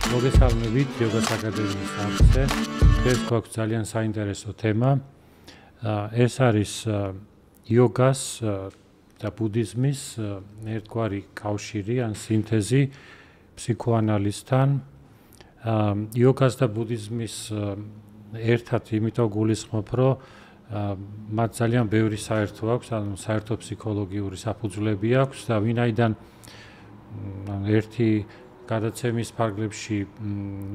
მოგესალმებით იოგას აკადემიის სახლზე. დღეს გვაქვს ძალიან საინტერესო თემა. ეს არის იოგას და ბუდიზმის ერთგვარი კავშირი ან სინთეზი ფსიქოანალიზთან. იოგას და ბუდიზმის ერთად იმიტომ გულისხმობ, რომ მათ ძალიან ბევრი საერთო აქვს, ანუ საერთო ფსიქოლოგიური საფუძვლები აქვს და ვინაიდან ერთი გადაცემის ფარგლებში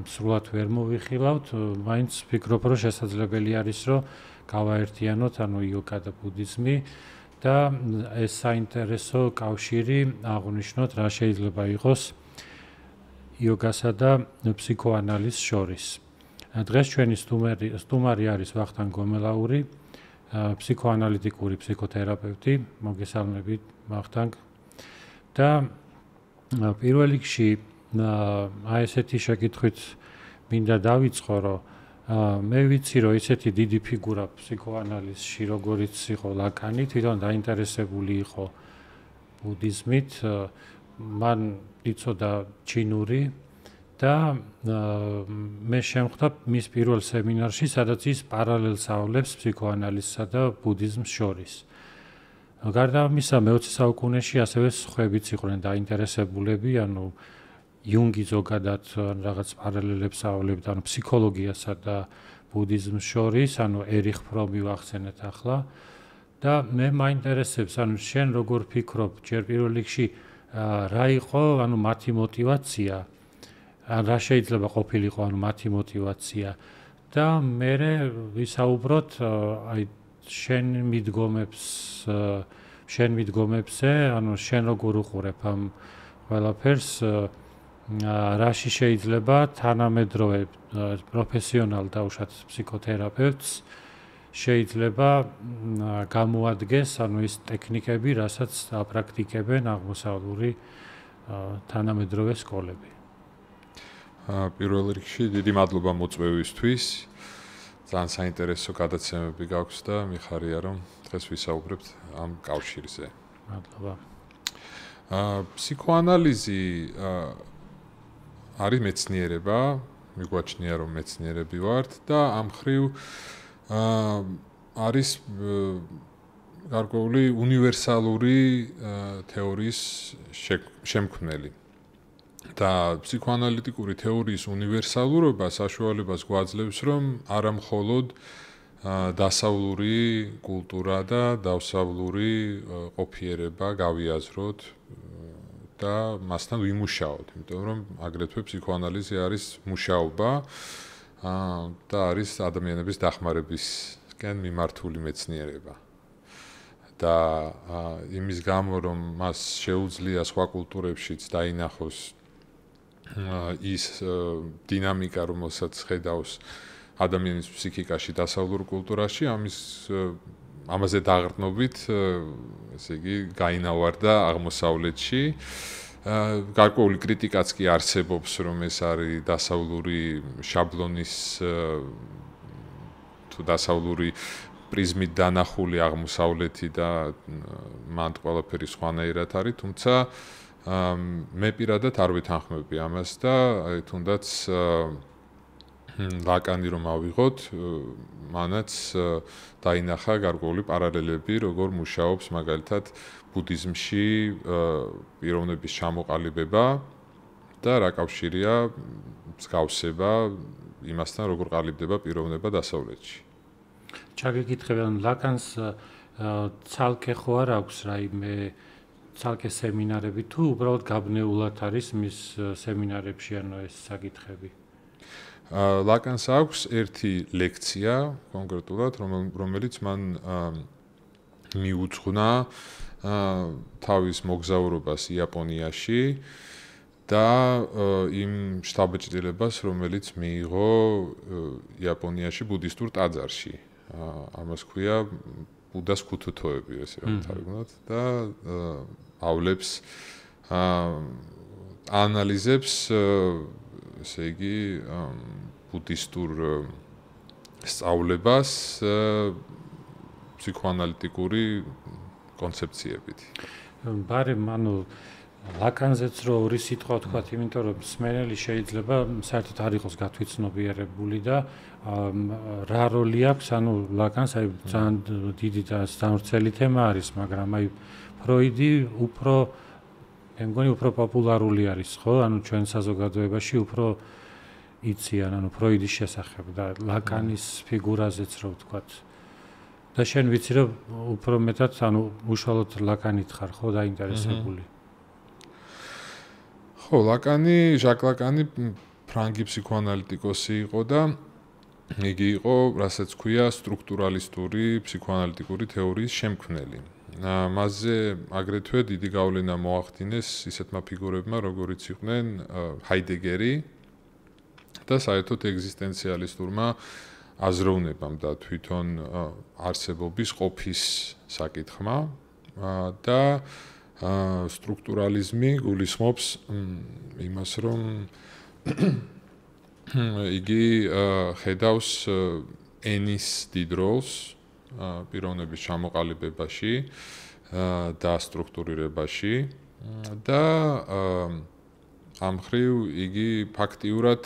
სრულად ვერ მოვიხილავთ, მაინც ვფიქრობ, რომ შესაძლებელი არის, რომ გავაერთიანოთ, ანუ იოგა და ბუდიზმი და ეს საინტერესო კავშირი აღვნიშნოთ, რა შეიძლება იყოს იოგასა და ფსიქოანალიზს შორის. დღეს ჩვენი სტუმარი არის ვახტანგ გომელაური, ფსიქოანალიტიკური ფსიქოთერაპევტი. მოგესალმებით, ვახტანგ. და პირველ რიგში ესეთი შეკითხვით მინდა დავიწყო, რომ მე ვიცი, რომ ესეთი დიდი ფიგურა ფსიქოანალიზში, როგორიც იყო ლაკანი, თვითონ დაინტერესებული იყო ბუდიზმით, მან იცოდა ჩინური და მე შემხვდა მის პირველ სემინარში, სადაც ის პარალელს აავლებს ფსიქოანალიზსა და ბუდიზმს შორის. გარდა ამისა, მე-20 საუკუნეში ასევე სხვაებიც იყვნენ დაინტერესებულები, ანუ იუნგი ზოგადად რაღაც პარალელებს ავლებდა, ანუ ფსიქოლოგიასა და ბუდიზმს შორის, ანუ ერიხ ფრომი ვახსენეთ ახლა. და მე მაინტერესებს, ანუ შენ როგორ ფიქრობ, ჯერ პირველ რიგში რა იყო, ანუ მათი мотиваცია, რა შეიძლება ყოფილიყო, ანუ მათი мотиваცია და მერე ვისაუბროთ აი შენ მიდგომებზე, ანუ შენ როგორ უყურებ ამ ყველაფერს, რაში შეიძლება თანამედროვე პროფესიონალ დაუშვათ ფსიქოთერაპევტს შეიძლება გამოადგეს, ანუ ის ტექნიკები, რასაც აპრაქტიკებენ აღმოსავლური თანამედროვე სკოლები. პირველ რიგში დიდი მადლობა მოწვევისთვის. ძალიან საინტერესო გადაცემები გაქვს და მიხარია, რომ დღეს ვისაუბრებთ ამ კავშირზე. მადლობა. ფსიქოანალიზი არის მეცნიერება, მიგვაჩნია, რომ მეცნიერები ვართ და ამ ხრივ არის გარკვეული უნივერსალური თეორიის შემქმნელი. და ფსიქოანალიტიკური თეორიის უნივერსალურობა საშუალებას გვაძლევს, რომ არა მხოლოდ დასავლური კულტურა და დასავლური ყოფიერება გავიაზროთ და მასთან ვიმუშაოთ, იმიტომ რომ აგრეთვე ფსიქოანალიზი არის მუშაობა და არის ადამიანების დახმარებისკენ მიმართული მეცნიერება. და იმის გამო, რომ მას შეუძლია სხვა კულტურებშიც დაინახოს ის დინამიკა, რომელსაც ხედავს ადამიანის ფსიქიკაში დასავლურ კულტურაში, ამაზე დაყრდნობით, ესე იგი, გაინავარდა აღმოსავლეთში. გარკვეული კრიტიკაც კი არსებობს, რომ ეს არის დასავლური შაბლონის თუ დასავლური პრიზმით დანახული აღმოსავლეთი და მან ყველაფერი სხვანაირად არის, თუმცა მე პირადად არ ვეთანხმები ამას და თუნდაც ლაკანი რომ ავიღოთ, მანაც დაინახა გარკვეული პარალელები, როგორ მუშაობს მაგალითად ბუდიზმში პიროვნების ჩამოყალიბება და რა კავშირია მსგავსება იმასთან, როგორ ყალიბდება პიროვნება დასავლეთში. ჩაგეკითხები, ანუ ლაკანს ცალკე ხო არ აქვს რაიმე ცალკე სემინარები თუ უბრალოდ გაბნეულად არის მის სემინარებში, ანუ ეს საკითხები? ლაკანს აქვს ერთი ლექცია კონკრეტულად, რომელიც მან მიუძღვნა თავის მოგზაურობას იაპონიაში და იმ შთაბეჭდილებას, რომელიც მიიღო იაპონიაში ბუდისტურ ტაძარში. ამას ქვია ბუდას ქუთუთოები, ესე რომ თავიგნოთ და ავლებს ანალიზებს, ესე იგი, ბუდისტურ სწავლებას ფსიქოანალიტიკური კონცეფციებით. ბარემ, ანუ ლაკანზეც რო ორი სიტყვა თქვათ, იმიტომ რომ მსმენელი შეიძლება საერთოდ არ იყოს გათვითცნობიერებული და რა როლი აქვს, ანუ ლაკანს აი ძალიან დიდი და სამრცელი თემა არის, მაგრამ აი ფროიდი უფრო მე მგონი უფრო პოპულარული არის, ხო? ანუ ჩვენ საზოგადოებაში უფრო იციან, ანუ ფროიდის შესახებ და ლაკანის ფიგურაზეც რო ვთქვათ. და შენ ვიცი რომ უფრო მეტად ანუ უშუალოდ ლაკანით ხარ, ხო, დაინტერესებული? ხო, ლაკანი, ჟაკ ლაკანი ფრანგი ფსიქოანალიტიკოსი იყო და იგი იყო, რასაც ქვია, სტრუქტურალისტური ფსიქოანალიტიკური თეორიის შემქმნელი. მასზე აგრეთვე დიდი გავლენა მოახდინეს ისეთმა ფიგურებმა, როგორიც იყვნენ ჰაიდეგერი და საერთოდ ეგზისტენციალისტურმა აზროვნებამ და თვითონ არსებობის ყოფის საკითხმა და სტრუქტურალიზმი გულისხმობს იმას, რომ იგი ხედავს ენის დიდ როლს პიროვნების ჩამოყალიბებაში და სტრუქტურირებაში და ამ მხრივ იგი ფაქტიურად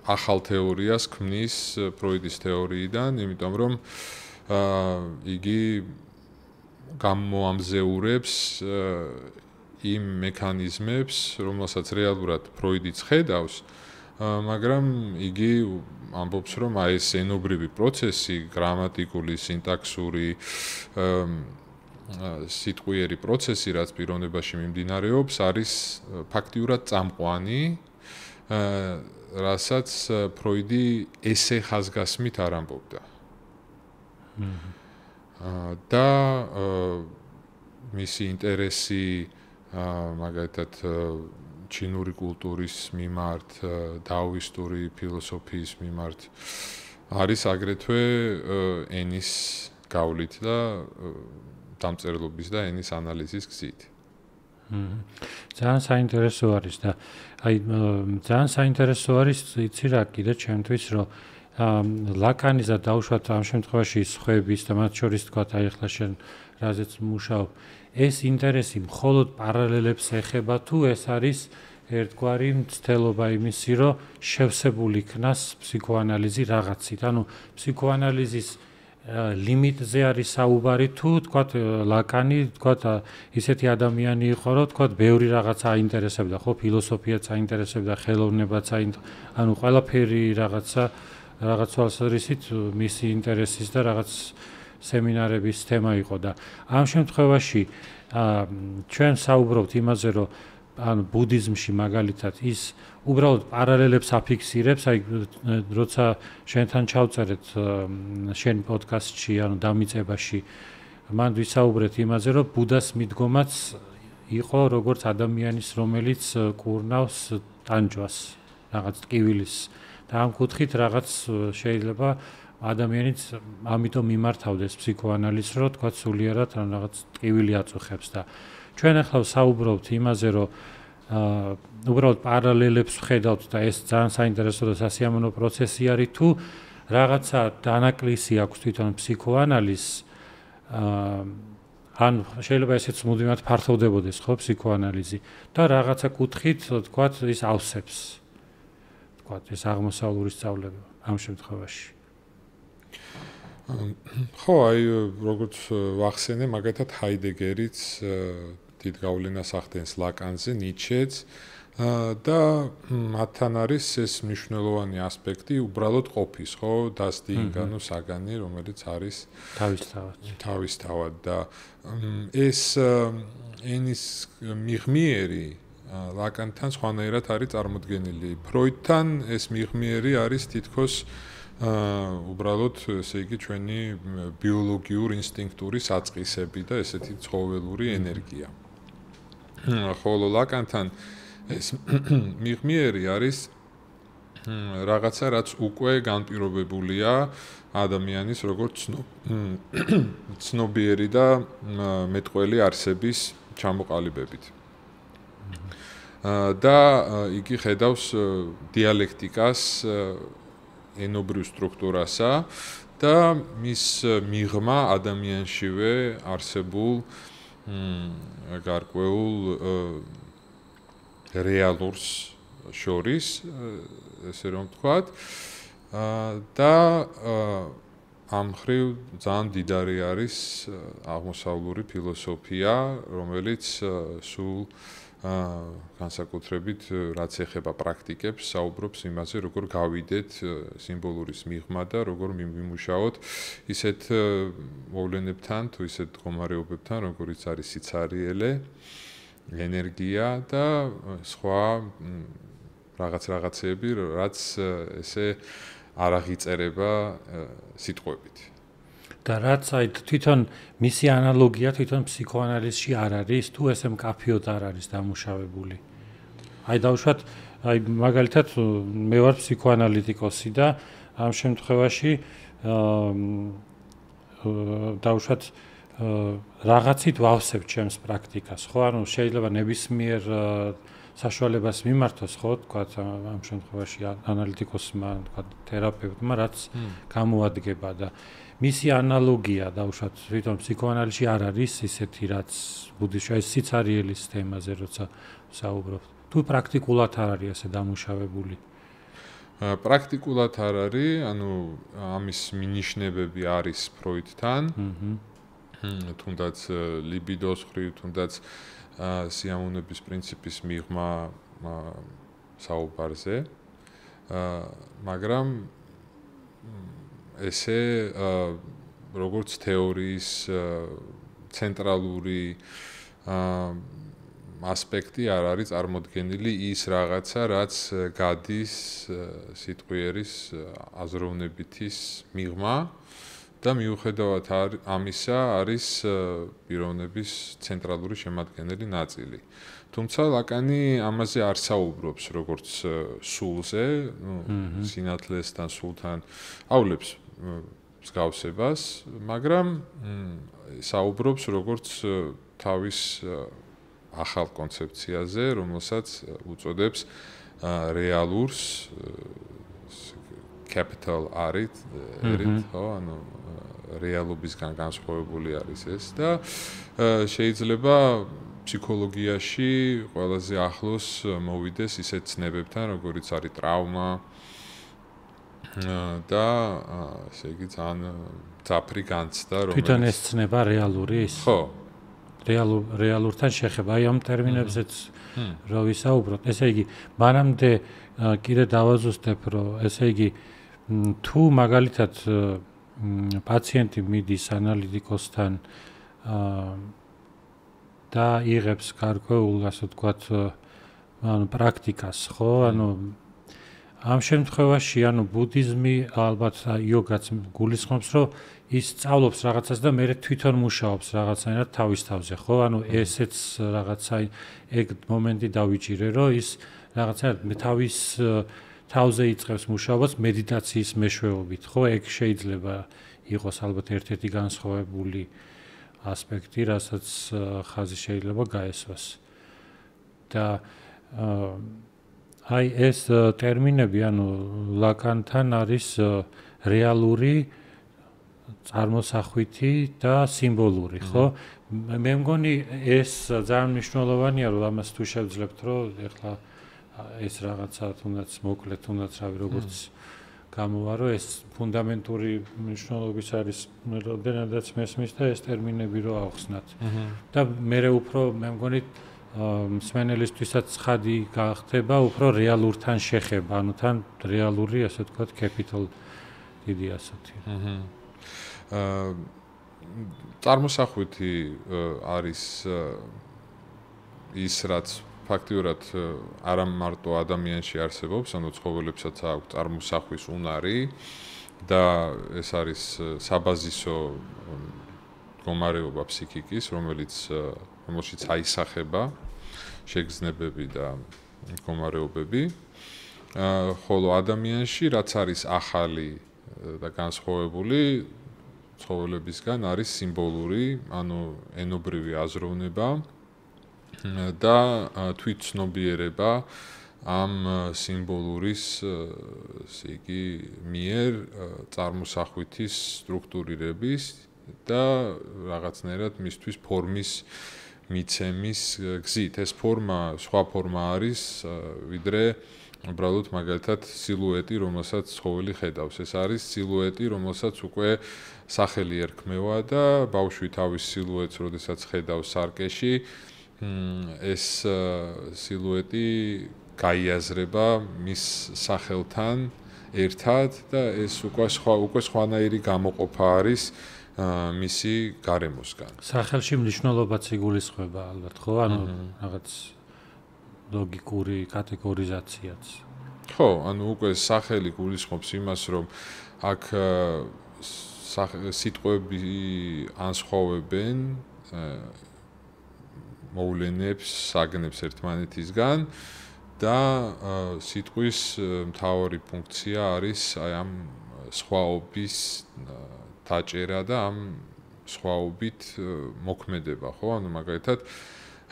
ახალ თეორიას ქმნის ფროიდის თეორიიდან, იმიტომ რომ იგი გამოამზეურებს იმ მექანიზმებს, რომელსაც რეალურად ფროიდიც ხედავს, მაგრამ იგი ამბობს, რომ აი ეს ენობრივი პროცესი, გრამატიკული, სინტაქსური, სიტყვიერი პროცესი, რაც პიროვნებაში მიმდინარეობს, არის ფაქტიურად წამყვანი, რასაც ფროიდი ესე ხაზგასმით არ ამბობდა. და მისი ინტერესი მაგალითად ჩინური კულტურის მიმართ, დაოისტური ფილოსოფიის მიმართ არის აგრეთვე ენის გავლით და დამწერლობის და ენის ანალიზის გზით. ძალიან საინტერესო არის და აი ძალიან საინტერესო არის იცი რა კიდე ჩემთვის რომ ლაკანის და დაუშვათ ამ შემთხვევაში სხვების და მათ შორის თქვა აი ახლა შენ რაზეც მუშაობ ეს ინტერესი მხოლოდ პარალელებს ეხება თუ ეს არის ერთგვარი მცდელობა იმისი რომ შევსებული იქნას ფსიქოანალიზი რაღაცით ანუ ფსიქოანალიზის limit-ზე არის საუბარი თუ თქვათ ლაკანი თქვათ ისეთი ადამიანი იყო რომ თქვათ ბევრი რაღაცა აინტერესებდა ხო ფილოსოფიაც აინტერესებდა ხელოვნებაც ანუ ყველაფერი რაღაცა რაღაც თვალსაზრისით მისი ინტერესის და რაღაც სემინარების თემა იყო და ამ შემთხვევაში ჩვენ საუბრობთ იმაზე რომ ან ბუდიზმში მაგალითად ის უბრალოდ პარალელებს აფიქსირებს, აი როცა შენთან ჩავწერეთ შენ პოდკასტში, ანუ დამიწებაში, მან ვისაუბრეთ იმაზე, რომ ბუდას მიდგომაც იყო როგორც ადამიანის, რომელიც კურნავს ტანჯვას, რაღაც ტკივილის და ამ კუთხით რაღაც შეიძლება ადამიანიც ამიტომ მიმართავდეს ფსიქოანალიზს, რომ თქვა სულიერად ან რაღაც ტკივილი აწუხებს და ჩვენ ახლა საუბრობთ იმაზე, რომ უბრალოდ პარალელებს ვხედავთ და ეს ძალიან საინტერესო და სასიამოვნო პროცესი არის თუ რაღაცა დანაკლისი აქვს თვითონ ფსიქოანალიზს ან შეიძლება ესეც მუდმივად ფართოვდებოდეს ხო ფსიქოანალიზი და რაღაცა კუთხით თქვა ის ავსებს თქვა ეს აღმოსავლური სწავლება ამ შემთხვევაში ხო აი როგორც ვახსენე მაგათად ჰაიდეგერიც დიდ გავლენას ახდენს ლაკანზე, ნიცშეც და მათთან არის ეს მნიშვნელოვანი ასპექტი უბრალოდ ყოფის, ხო, დასდინგანო საგანი, რომელიც არის თავისთავად და ეს ენის მიღმიერი ლაკანთან სხვანაირად არის წარმოდგენილი. ფროიდთან ეს მიღმიერი არის თითქოს უბრალოდ ესე იგი ჩვენი ბიოლოგიურ ინსტინქტური საწყისები და ესეთი ცხოველური ენერგია. ხოლო ლაკანთან ეს მიღმიერი არის რაღაცა რაც უკვე განპირობებულია ადამიანის როგორც ცნობიერი და მეტყველი არსების ჩამოყალიბებით. და იგი ხედავს დიალექტიკას ენობრივ სტრუქტურასა და მის მიღმა ადამიანშივე არსებულ გარკვეულ რეალურს შორის, ესე რომ ვთქვათ, და ამ მხრივ ძალიან დიდარი არის აღმოსავლური ფილოსოფია, რომელიც სულ განსაკუთრებით რაც ეხება პრაქტიკებს, საუბრობს იმაზე, როგორ გავიდეთ სიმბოლურის მიღმა და როგორ მიმუშაოთ ისეთ მოვლენებთან თუ ისეთ მდგომარეობებთან, როგორიც არის სიცარიელე, ენერგია და სხვა რაღაცეები, რაც ესე არ აღიწერება სიტყვებით. და რაც აი თვითონ მისი ანალოგია თვითონ ფსიქოანალიზში არ არის, თუ ესე მკაფიოდ არ არის დამუშავებული. აი დავუშვათ, აი მაგალითად მე ვარ ფსიქოანალიტიკოსი და ამ შემთხვევაში დავუშვათ რაღაცით ვავსებ ჩემს პრაქტიკას, ხო? ანუ შეიძლება ნებისმიერ საშუალებას მიმართოს, ხო, თქვათ ამ შემთხვევაში ანალიტიკოსმა, თქვათ თერაპევტმა, რაც გამოადგება და მისი ანალოგია დავუშვათ თვითონ ფსიქოანალიზში არ არის ისეთი, რაც ბუდიზმში ეს სიცარიელის თემაზე როცა საუბრობთ. თუ პრაქტიკულად არ არის ასე დამუშავებული. პრაქტიკულად არ არის, ანუ ამის მინიშნებები არის ფროიდთან. თუნდაც ლიბიდოს ხრივ, თუნდაც სიამოვნების პრინციპის მიღმა საუბარზე. მაგრამ ესე როგორც თეორიის ცენტრალური ასპექტი არ არის წარმოდგენილი ის რაღაცა, რაც გადის სიტყვიერის აზროვნებითის მიღმა და მიუხედავად ამისა არის პიროვნების ცენტრალური შემადგენელი ნაწილი. თუმცა ლაკანი ამაზე არ საუბრობს როგორც სულზე, სინათლესთან, სულთან აავლებს მსგავსებას, მაგრამ საუბრობს როგორც თავის ახალ კონცეფციაზე, რომელსაც უწოდებს რეალურს capital R-ით, ხო, ანუ რეალობისგან განსხვავებული არის ეს და შეიძლება ფსიქოლოგიაში ყველაზე ახლოს მოვიდეს ისეთ ცნებებთან, როგორიც არის ტრავმა და ესე იგი ძალიან ძაფრი განცდა, რომელიც თვითონ ეს ცნება რეალური ის? ხო. რეალურთან შეხება. აი ამ ტერმინებზეც რო ვისაუბროთ, ესე იგი, მანამდე კიდე დავაზუსტებ, რომ ესე იგი თუ მაგალითად პაციენტი მიდის ანალიტიკოსთან და იღებს გარკვეულ, ასე ვთქვათ, ანუ პრაქტიკას, ხო? ანუ ამ შემთხვევაში, ანუ ბუდიზმი, ალბათ იოგაც გულისხმობს, რომ ის სწავლობს რაღაცას და მე თვითონ მუშაობს რაღაცაირად თავის თავზე, ხო? ანუ ესეც რაღაცა ეგ მომენტი დავიჭირე, რომ ის რაღაცაირად თავის თავზე იწყებს მუშაობას მედიტაციის მეშვეობით, ხო? ეგ შეიძლება იყოს ალბათ ერთ-ერთი განსხვავებული ასპექტი, რასაც ხაზი შეიძლება გაესვას. და აი ეს ტერმინები, ანუ ლაკანთან არის რეალური, წარმოსახვითი და სიმბოლური, ხო? მე მგონი ეს ძალიან მნიშვნელოვანია, რომ ამას თუ შევძლებთ, რომ ეხლა ეს რაღაცა თუნდაც მოკლედ, თუნდაც რავი როგორც გამოვარო, ეს ფუნდამენტური მნიშვნელობის არის, როდენადაც მესმის და ეს ტერმინები რო ავხსნათ. და მე უფრო მე მგონი მსმენელისთვისაც ცხადი გახდება უფრო რეალურთან შეხება, ანუ თან რეალური, ასე ვთქვათ, capital დიდი ასეთი. წარმოსახვითი არის ის, რაც ფაქტიურად არა მარტო ადამიანში არსებობს, ანუ ცხოველებსაც აქვს წარმოსახვის უნარი და ეს არის საბაზისო მდგომარეობა ფსიქიკის, რომელშიც აისახება შეგრძნებები და მდგომარეობები. ხოლო ადამიანში, რაც არის ახალი და განსხვავებული ცხოველებისგან არის სიმბოლური, ანუ ენობრივი აზროვნება და თვითცნობიერება ამ სიმბოლურის, ესე იგი, მიერ წარმოსახვითის სტრუქტურირების და რაღაცნაირად მისთვის ფორმის მიცემის გზით. ეს ფორმა, სხვა ფორმა არის, ვიდრე უბრალოდ მაგალითად სილუეტი, რომელსაც ცხოველი ხედავს. ეს არის სილუეტი, რომელსაც უკვე სახელი ერქმევა და ბავშვი თავის სილუეტს, როდესაც ხედავს სარკეში, ეს სილუეტი გაიაზრება მის სახელთან ერთად და ეს უკვე სხვანაირი გამოყოფა არის მისი გარემოსგან. სახელში მნიშვნელობაც იგულისხმება ალბათ, ხო? ანუ რაღაც ლოგიკური კატეგორიზაციაც. ხო, ანუ უკვე სახელი გულისხმობს იმას, რომ აქ სიტყვები ანსხვავებენ მოვლენებს, საგნებს ერთმანეთისგან და სიტყვის მთავარი ფუნქცია არის აი ამ სხვაობის დაჭერა და ამ სხვაობით მოქმედება, ხო? ანუ მაგალითად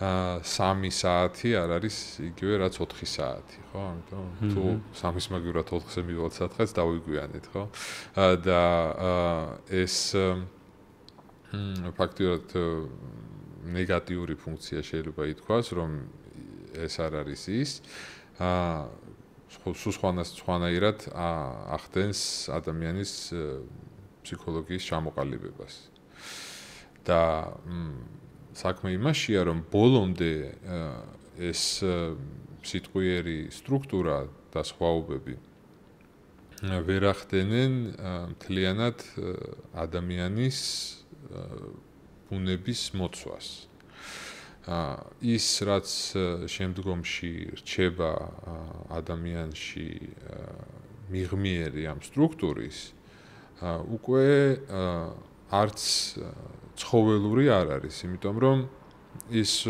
3 საათი არ არის იგივე რაც 4 საათი, ხო? ამიტომ თუ 3-ის მაგივრად 4-ზე მივალთ საათს დავიგვიანეთ, ხო? და ეს ფაქტიურად ნეგატიური ფუნქცია შეიძლება ითქვას, რომ ეს არ არის ის. სხვანაირად ახდენს ადამიანის ფსიქოლოგიის ჩამოყალიბებას. და საქმე იმაშია, რომ ბოლომდე ეს სიტყვიერი სტრუქტურა და სხვაობები ვერ ახდენენ მთლიანად ადამიანის ბუნების მოცვას. ის რაც შემდგომში რჩება ადამიანში მიღმიერი ამ სტრუქტურის უკვე არც ცხოველური არ არის, იმიტომ რომ ის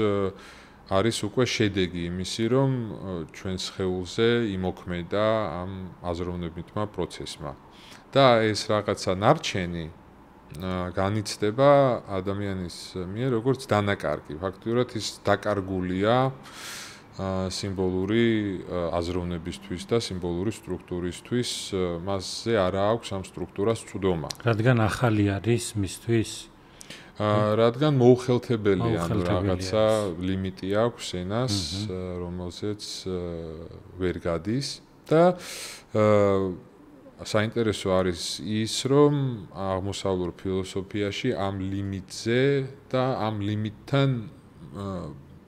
არის უკვე შედეგი იმისი, რომ ჩვენ სხეულზე იმოქმედა ამ აზროვნებითმა პროცესმა. და ეს რაღაცა ნარჩენი განიცდება ადამიანის მიერ როგორც დანაკარგი. ფაქტიურად ის დაკარგულია სიმბოლური აზროვნებისთვის და სიმბოლური სტრუქტურისთვის, მასზე არა აქვს ამ სტრუქტურას წვდომა. რადგან ახალი არის მისთვის? რადგან მოუხელთებელია, ანუ რაღაცა ლიმიტი აქვს ენას, რომელზეც ვერ გადის და საინტერესო არის ის, რომ აღმოსავლურ ფილოსოფიაში ამ ლიმიტზე და ამ ლიმიტთან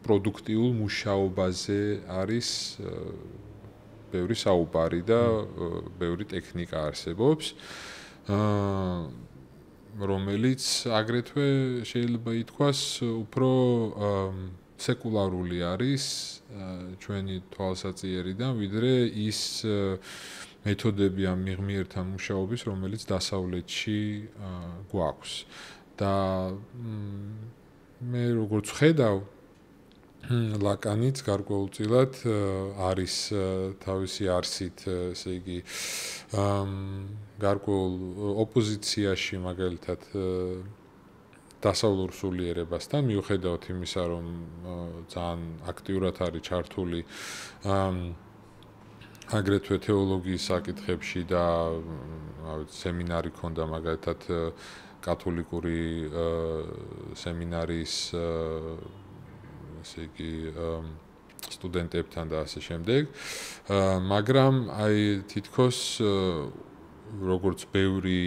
პროდუქტიულ მუშაობაზე არის ბევრი საუბარი და ბევრი ტექნიკა არსებობს, რომელიც აგრეთვე შეიძლება ითქვას უფრო სეკულარული არის ჩვენი თვალსაჩინოებიდან, ვიდრე ის მეთოდები ამ მიღმიერთან მუშაობის, რომელიც დასავლეთში გვაქვს. და მე როგორც ხედავ, ლაკანიც გარკვეულწილად არის თავისი არსით, ესე იგი, გარკვეულ ოპოზიციაში მაგალითად დასავლურ სულიერებასთან, მიუხედავად იმისა, რომ ძალიან აქტიურად არის ჩართული აგრეთვე თეოლოგიის საკითხებში და სემინარი ქონდა მაგალითად კათოლიკური სემინარიის ესე იგი სტუდენტებთან და ასე შემდეგ, მაგრამ აი თითქოს როგორც ბევრი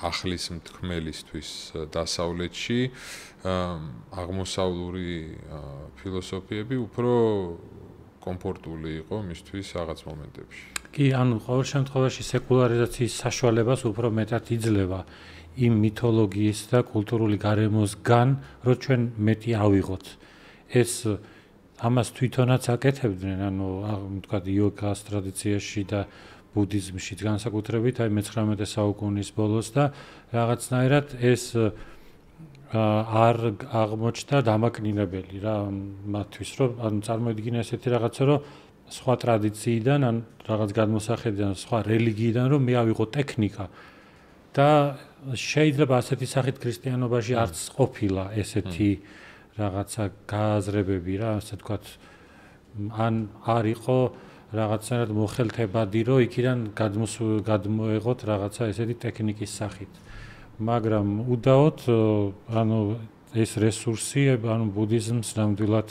ახლის მთქმელისთვის დასავლეთში აღმოსავლური ფილოსოფიები უფრო კომფორტული იყო მისთვის რაღაც მომენტებში. კი, ანუ ყოველ შემთხვევაში სეკულარიზაციის საშუალებას უფრო მეტად იძლევა იმ მითოლოგიის და კულტურული გარემოსგან, რომ ჩვენ მეტი ავიღოთ. ეს ამას თვითონაც აკეთებდნენ, ანუ ვთქვათ იოგას ტრადიციაში და ბუდიზმში განსაკუთრებით აი მე-19 საუკუნის ბოლოს და რაღაცნაირად ეს არ აღმოჩნდა დამაკნინებელი რა მათთვის, რომ ანუ წარმოიდგინე ესეთი რაღაცა, რომ სხვა ტრადიციიდან ან რაღაც გადმოსახედიდან, სხვა რელიგიიდან რომ მე ავიღო ტექნიკა და შეიძლება ასეთი სახით ქრისტიანობაში არც ყოფილა ესეთი რაღაცა გააზრებები რა, ასე ვთქვათ, ან არ იყო რაღაცნაირად მოხელთებადი, რომ იქიდან გადმოეღოთ რაღაცა ესეთი ტექნიკის სახით. მაგრამ უდაოდ ანუ ეს რესურსი ანუ ბუდიზმს ნამდვილად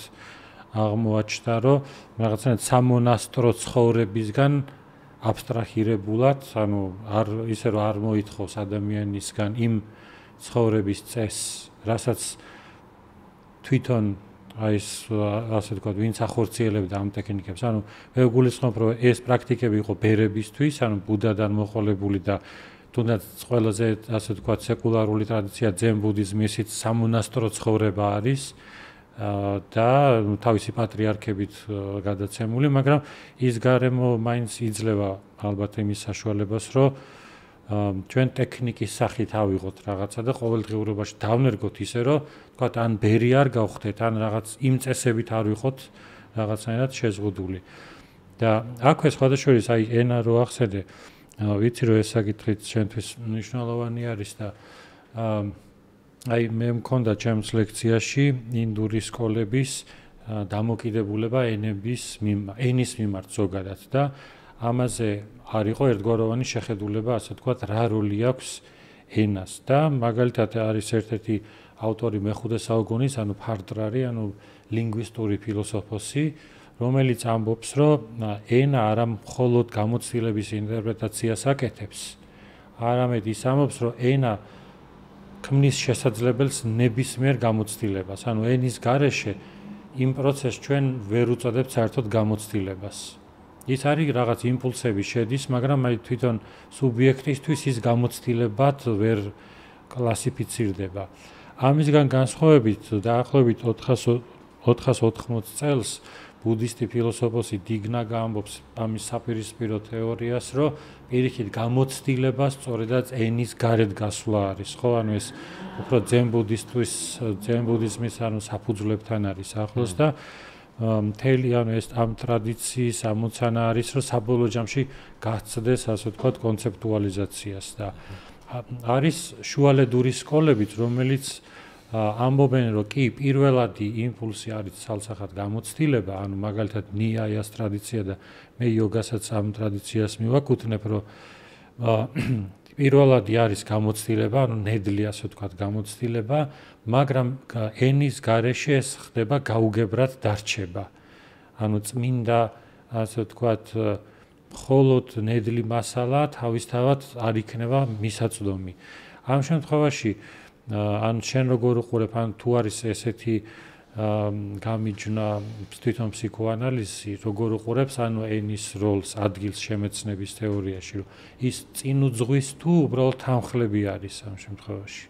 აღმოაჩნდა, რომ რაღაცნაირად სამონასტრო ცხოვრებისგან აბსტრაჰირებულად, ანუ ისე რომ არ მოითხოვს ადამიანისგან იმ ცხოვრების წესს, რასაც თვითონ აი ეს ასე ვთქვათ, ვინც ახორციელებდა ამ ტექნიკებს, ანუ მე ვგულისხმობ, რომ ეს პრაქტიკები იყო ბერებისთვის, ანუ ბუდადან მოყოლებული და თუნდაც ყველაზე ასე ვთქვათ, სეკულარული ტრადიცია ძენ ბუდიზმი ისიც სამონასტრო ცხოვრება არის და თავისი პატრიარქებით გადაცემული, მაგრამ ის გარემო მაინც იძლევა ალბათ იმის საშუალებას, რომ ჩვენ ტექნიკის სახით ავიღოთ რაღაცა და ყოველდღიურობაში დავნერგოთ ისე, რომ თქვათ ან ბერი არ გავხდეთ, ან რაღაც იმ წესებით არ ვიყოთ რაღაცნაირად შეზღუდული. და აქვე სხვადასხვა აი ენა რო ახსენე, ვიცი რომ ეს საკითხი ჩვენთვის მნიშვნელოვანი არის და აი მე მქონდა ჩემს ლექციაში ინდური სკოლების დამოკიდებულება ენის მიმართ ზოგადად და ამაზე არ იყო ერთგვაროვანი შეხედულება, ასე ვთქვათ, რა როლი აქვს ენას და მაგალითად არის ერთ-ერთი ავტორი მეხუთე საუკუნის, ანუ ფარტრარი, ანუ ლინგვისტური ფილოსოფოსი, რომელიც ამბობს, რომ ენა არა მხოლოდ გამოცდილების ინტერპრეტაციას აკეთებს, არამედ ის ამბობს, რომ ენა ქმნის შესაძლებელს ნებისმიერ გამოცდილებას, ანუ ენის გარეშე იმ პროცესს ჩვენ ვერ უწოდებთ საერთოდ გამოცდილებას. ის არის რაღაც იმპულსები შედის, მაგრამ აი თვითონ სუბიექტისთვის ის გამოცდილებად ვერ კლასიფიცირდება. ამისგან განსხვავებით დაახლოებით 480 წელს ბუდისტი ფილოსოფოსი დინგნაგა ამბობს ამის საპირისპირო თეორიას, რომ პირიქით გამოცდილებას სწორედაც ენის გარეთ გასვლა არის, ხო? ანუ ეს უფრო ძენ ბუდიზმის ანუ საფუძვლებთან არის ახლოს და მთელი ანუ ეს ამ ტრადიციის ამოცანა არის, რომ საბოლოო ჯამში გასცდეს, ასე ვთქვათ, კონცეპტუალიზაციას და არის შუალედური სკოლებიც, რომელიც ამბობენ, რომ კი პირველადი იმპულსი არის ცალსახად გამოცდილება, ანუ მაგალითად ნიაიას ტრადიცია და მე იოგასაც ამ ტრადიციას მივაკუთვნებ, რომ პირველადი არის გამოცდილება, ანუ ნედლი ასე ვთქვათ გამოცდილება, მაგრამ ენის გარეშე ეს ხდება გაუგებრად დარჩება. ანუ წმინდა ასე ვთქვათ მხოლოდ ნედლი მასალა თავისთავად არ იქნება მისაწვდომი. ამ შემთხვევაში ან შენ როგორ უყურებ, ან თუ არის ესეთი გამიჯნა თვითონ ფსიქოანალიზი, როგორ უყურებს ანუ ენის როლს ადგილს შემეცნების თეორიაში, რომ ის წინ უძღვის თუ უბრალოდ თანხლები არის ამ შემთხვევაში?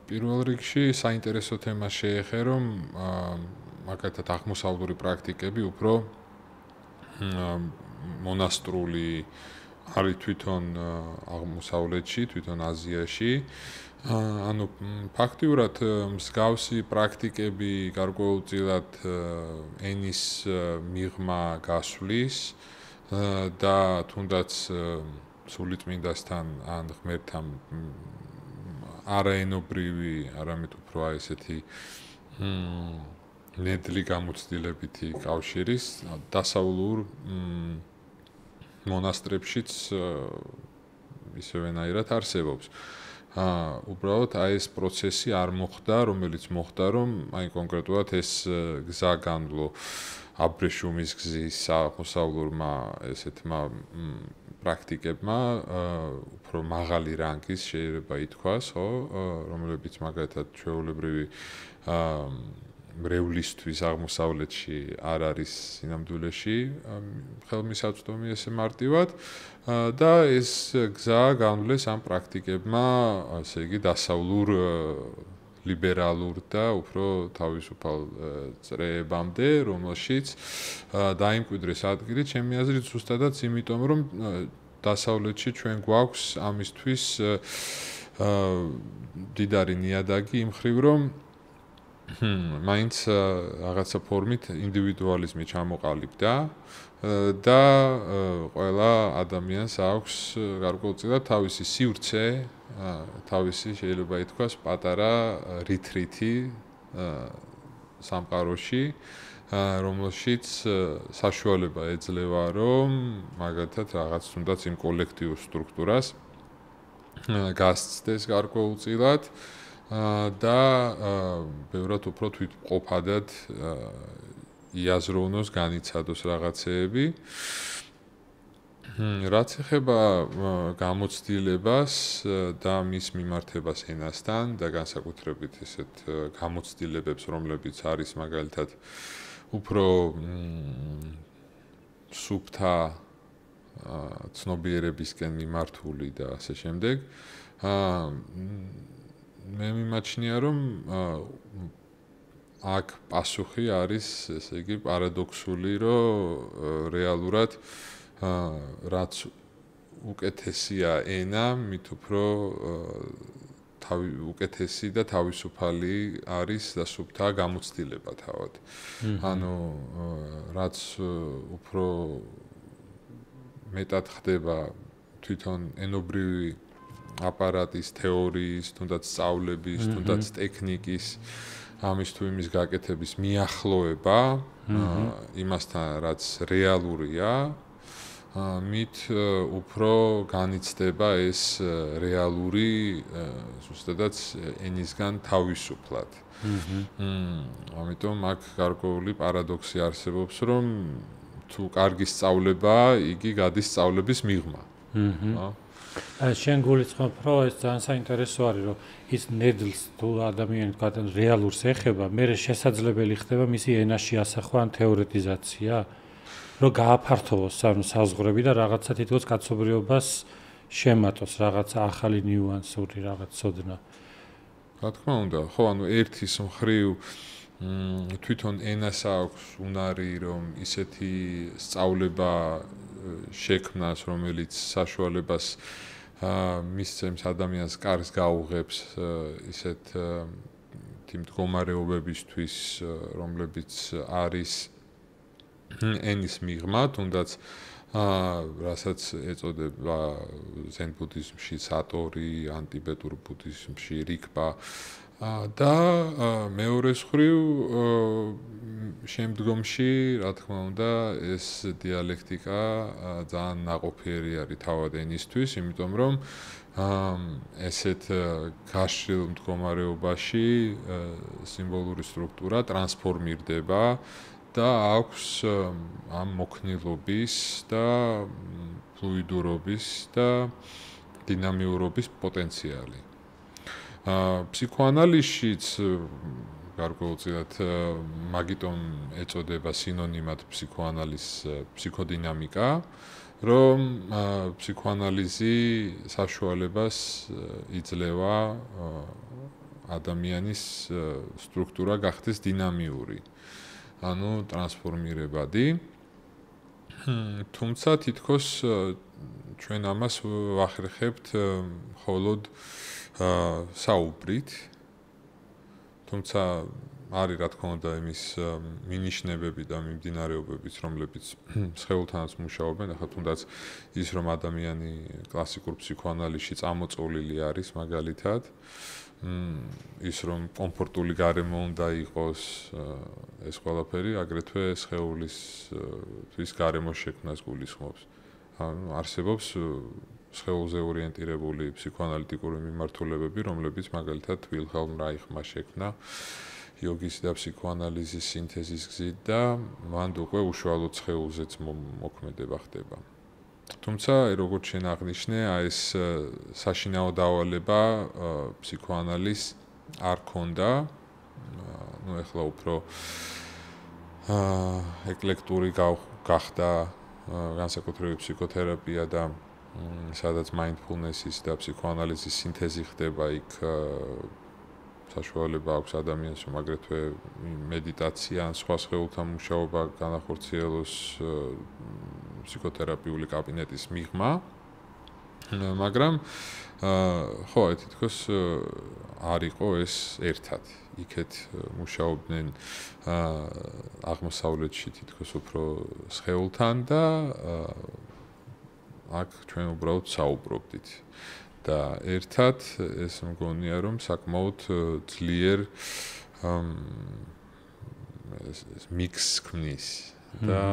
პირველ რიგში საინტერესო თემა შეეხე, რომ მაგალითად აღმოსავლური პრაქტიკები უფრო მონასტრული არის თვითონ აღმოსავლეთში, თვითონ აზიაში. ანუ ფაქტიურად მსგავსი პრაქტიკები გარკვეულწილად ენის მიღმა გასვლის და თუნდაც სულიწმინდასთან ან ღმერთთან არაენობრივი, არამედ უფრო აი ესეთი ნედლი გამოცდილებითი კავშირის დასავლურ მონასტრებშიც ისევენაირად არსებობს. უბრალოდ აი ეს პროცესი არ მოხდა, რომელიც მოხდა, რომ აი კონკრეტულად ეს გზა განვლო აბრეშუმის გზის აღმოსავლურმა ესეთმა პრაქტიკებმა უფრო მაღალი რანგის შეიძლება ითქვას, ხო, რომლებიც მაგალითად ჩვეულებრივი მრევლისთვის აღმოსავლეთში არ არის სინამდვილეში ხელმისაწვდომი ესე მარტივად და ეს გზა განვლეს ამ პრაქტიკებმა, ასე იგი დასავლურ ლიბერალურ და უფრო თავისუფალ წრეებამდე, რომელშიც დაიმკვიდრეს ადგილი, ჩემი აზრით, ზუსტადად იმიტომ, რომ დასავლეთში ჩვენ გვაქვს ამისთვის დიდარი ნიადაგი იმ მხრივ, რომ მაინც რაღაცა ფორმით ინდივიდუალიზმი ჩამოყალიბდა და ყველა ადამიანს აქვს გარკვეულწილად თავისი სივრცე, თავისი შეიძლება ითქვას პატარა რითრითი სამყაროში, რომელშიც საშუალება ეძლევა, რომ მაგალითად რაღაც თუნდაც იმ კოლექტიურ სტრუქტურას გასცდეს გარკვეულწილად და ბევრად უფრო თვითმყოფადად იაზროვნოს, განიცადოს რაღაცეები. რაც ეხება გამოცდილებას და მის მიმართებას ენასთან და განსაკუთრებით ესეთ გამოცდილებებს, რომლებიც არის მაგალითად უფრო სუფთა ცნობიერებისკენ მიმართული და ასე შემდეგ. მე მიმაჩნია, რომ აქ პასუხი არის, ესე იგი, პარადოქსული, რომ რეალურად რაც უკეთესია ენა, მით უფრო უკეთესი და თავისუფალი არის და სუფთა გამოცდილება თავად. ანუ რაც უფრო მეტად ხდება თვითონ ენობრივი აპარატის, თეორიის, თუნდაც სწავლების, თუნდაც ტექნიკის ამის თუ იმის გაკეთების მიახლოება იმასთან, რაც რეალურია, მით უფრო განიცდება ეს რეალური, ზუსტადაც ენისგან თავისუფლად. ამიტომ აქ გარკვეული პარადოქსი არსებობს, რომ თუ კარგი სწავლება, იგი გადის სწავლების მიღმა. შენ გულისხმობ, რომ ეს ძალიან საინტერესო არის, რომ ის ნედლს თუ ადამიანი თქვა რეალურს ეხება, მერე შესაძლებელი ხდება მისი ენაში ასახვა ან თეორეტიზაცია, რომ გააფართოვოს ანუ საზღვრები და რაღაცა თითქოს კაცობრიობას შემატოს, რაღაცა ახალი ნიუანსური რაღაც ცოდნა. რა თქმა უნდა, ხო, ანუ ერთის მხრივ თვითონ ენას აქვს უნარი, რომ ისეთი სწავლება შექმნას, რომელიც საშუალებას მისცემს ადამიანს კარგს გაუღებს ისეთ მდგომარეობებისთვის, რომლებიც არის ენის მიღმა, თუნდაც რასაც ეწოდება ზენ ბუდიზმში სატორი, ანტიბეტურ ბუდიზმში რიგპა და მეორეს მხრივ შემდგომში, რა თქმა უნდა, ეს დიალექტიკა ძალიან ნაყოფიერი არის თავად ენისთვის, იმიტომ რომ ესეთ გაშლილ მდგომარეობაში სიმბოლური სტრუქტურა ტრანსფორმირდება და აქვს ამ მოქნილობის და ფლუიდურობის და დინამიურობის პოტენციალი. ფსიქოანალიზშიც გარკვეულწილად მაგიტომ ეწოდება სინონიმად ფსიქოდინამიკა, რომ ფსიქოანალიზი საშუალებას იძლევა ადამიანის სტრუქტურა გახდეს დინამიური. ანუ ტრანსფორმირებადი. თუმცა თითქოს ჩვენ ამას ვახერხებთ მხოლოდ საუბრით. თუმცა არის რა თქმა უნდა იმის მინიშნებები და მიმდინარეობებიც, რომლებიც სხეულთანაც მუშაობენ, ახლა თუნდაც ის რომ ადამიანი კლასიკურ ფსიქოანალიზში წამოწოლილი არის მაგალითად, ის რომ კომფორტული გარემო უნდა იყოს, ეს ყველაფერი აგრეთვე სხეულისთვის გარემოს შექმნას გულისხმობს. ანუ არსებობს სხეულზე ორიენტირებული ფსიქოანალიტიკური მიმართულებები, რომლებიც მაგალითად ვილჰელმ რაიხმა შექმნა იოგის და ფსიქოანალიზის სინთეზის გზით და მან უკვე უშუალოდ სხეულზეც მოქმედება ხდება. თუმცა, როგორც შენ აღნიშნე, ეს საშინაო დავალება ფსიქოანალიზს არ ქონდა. ნუ ეხლა უფრო ეკლექტური გახდა განსაკუთრებით ფსიქოთერაპია და სადაც mindfulness-ის და ფსიქოანალიზის სინთეზი ხდება, იქ საშუალება აქვს ადამიანს, რომ აგრეთვე მედიტაცია ან სხვა სხეულთან მუშაობა განახორციელოს ფსიქოთერაპიული კაბინეტის მიღმა. მაგრამ ხო, თითქოს არ იყო ეს ერთად. იქეთ მუშაობდნენ აღმოსავლეთში თითქოს უფრო სხეულთან და აქ ჩვენ უბრალოდ საუბრობდით. და ერთად ეს მგონია რომ საკმაოდ ძლიერ მიქსს ქმნის და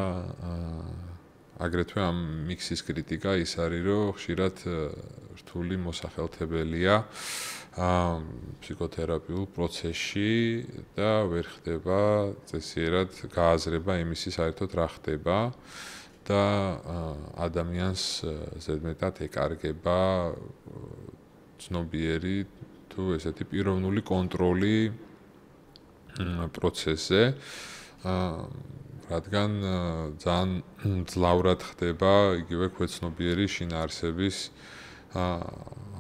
აგრეთვე ამ მიქსის კრიტიკა ის არის, რომ ხშირად რთული მოსახელთებელია ფსიქოთერაპიულ პროცესში და ვერ ხდება წესიერად გააზრება იმისი საერთოდ რა ხდება და ადამიანს ზედმეტად ეკარგება ცნობიერი თუ ესეთი პიროვნული კონტროლი პროცესზე რადგან ძალიან ძლავრად ხდება იგივე ქვეცნობიერი შინაარსების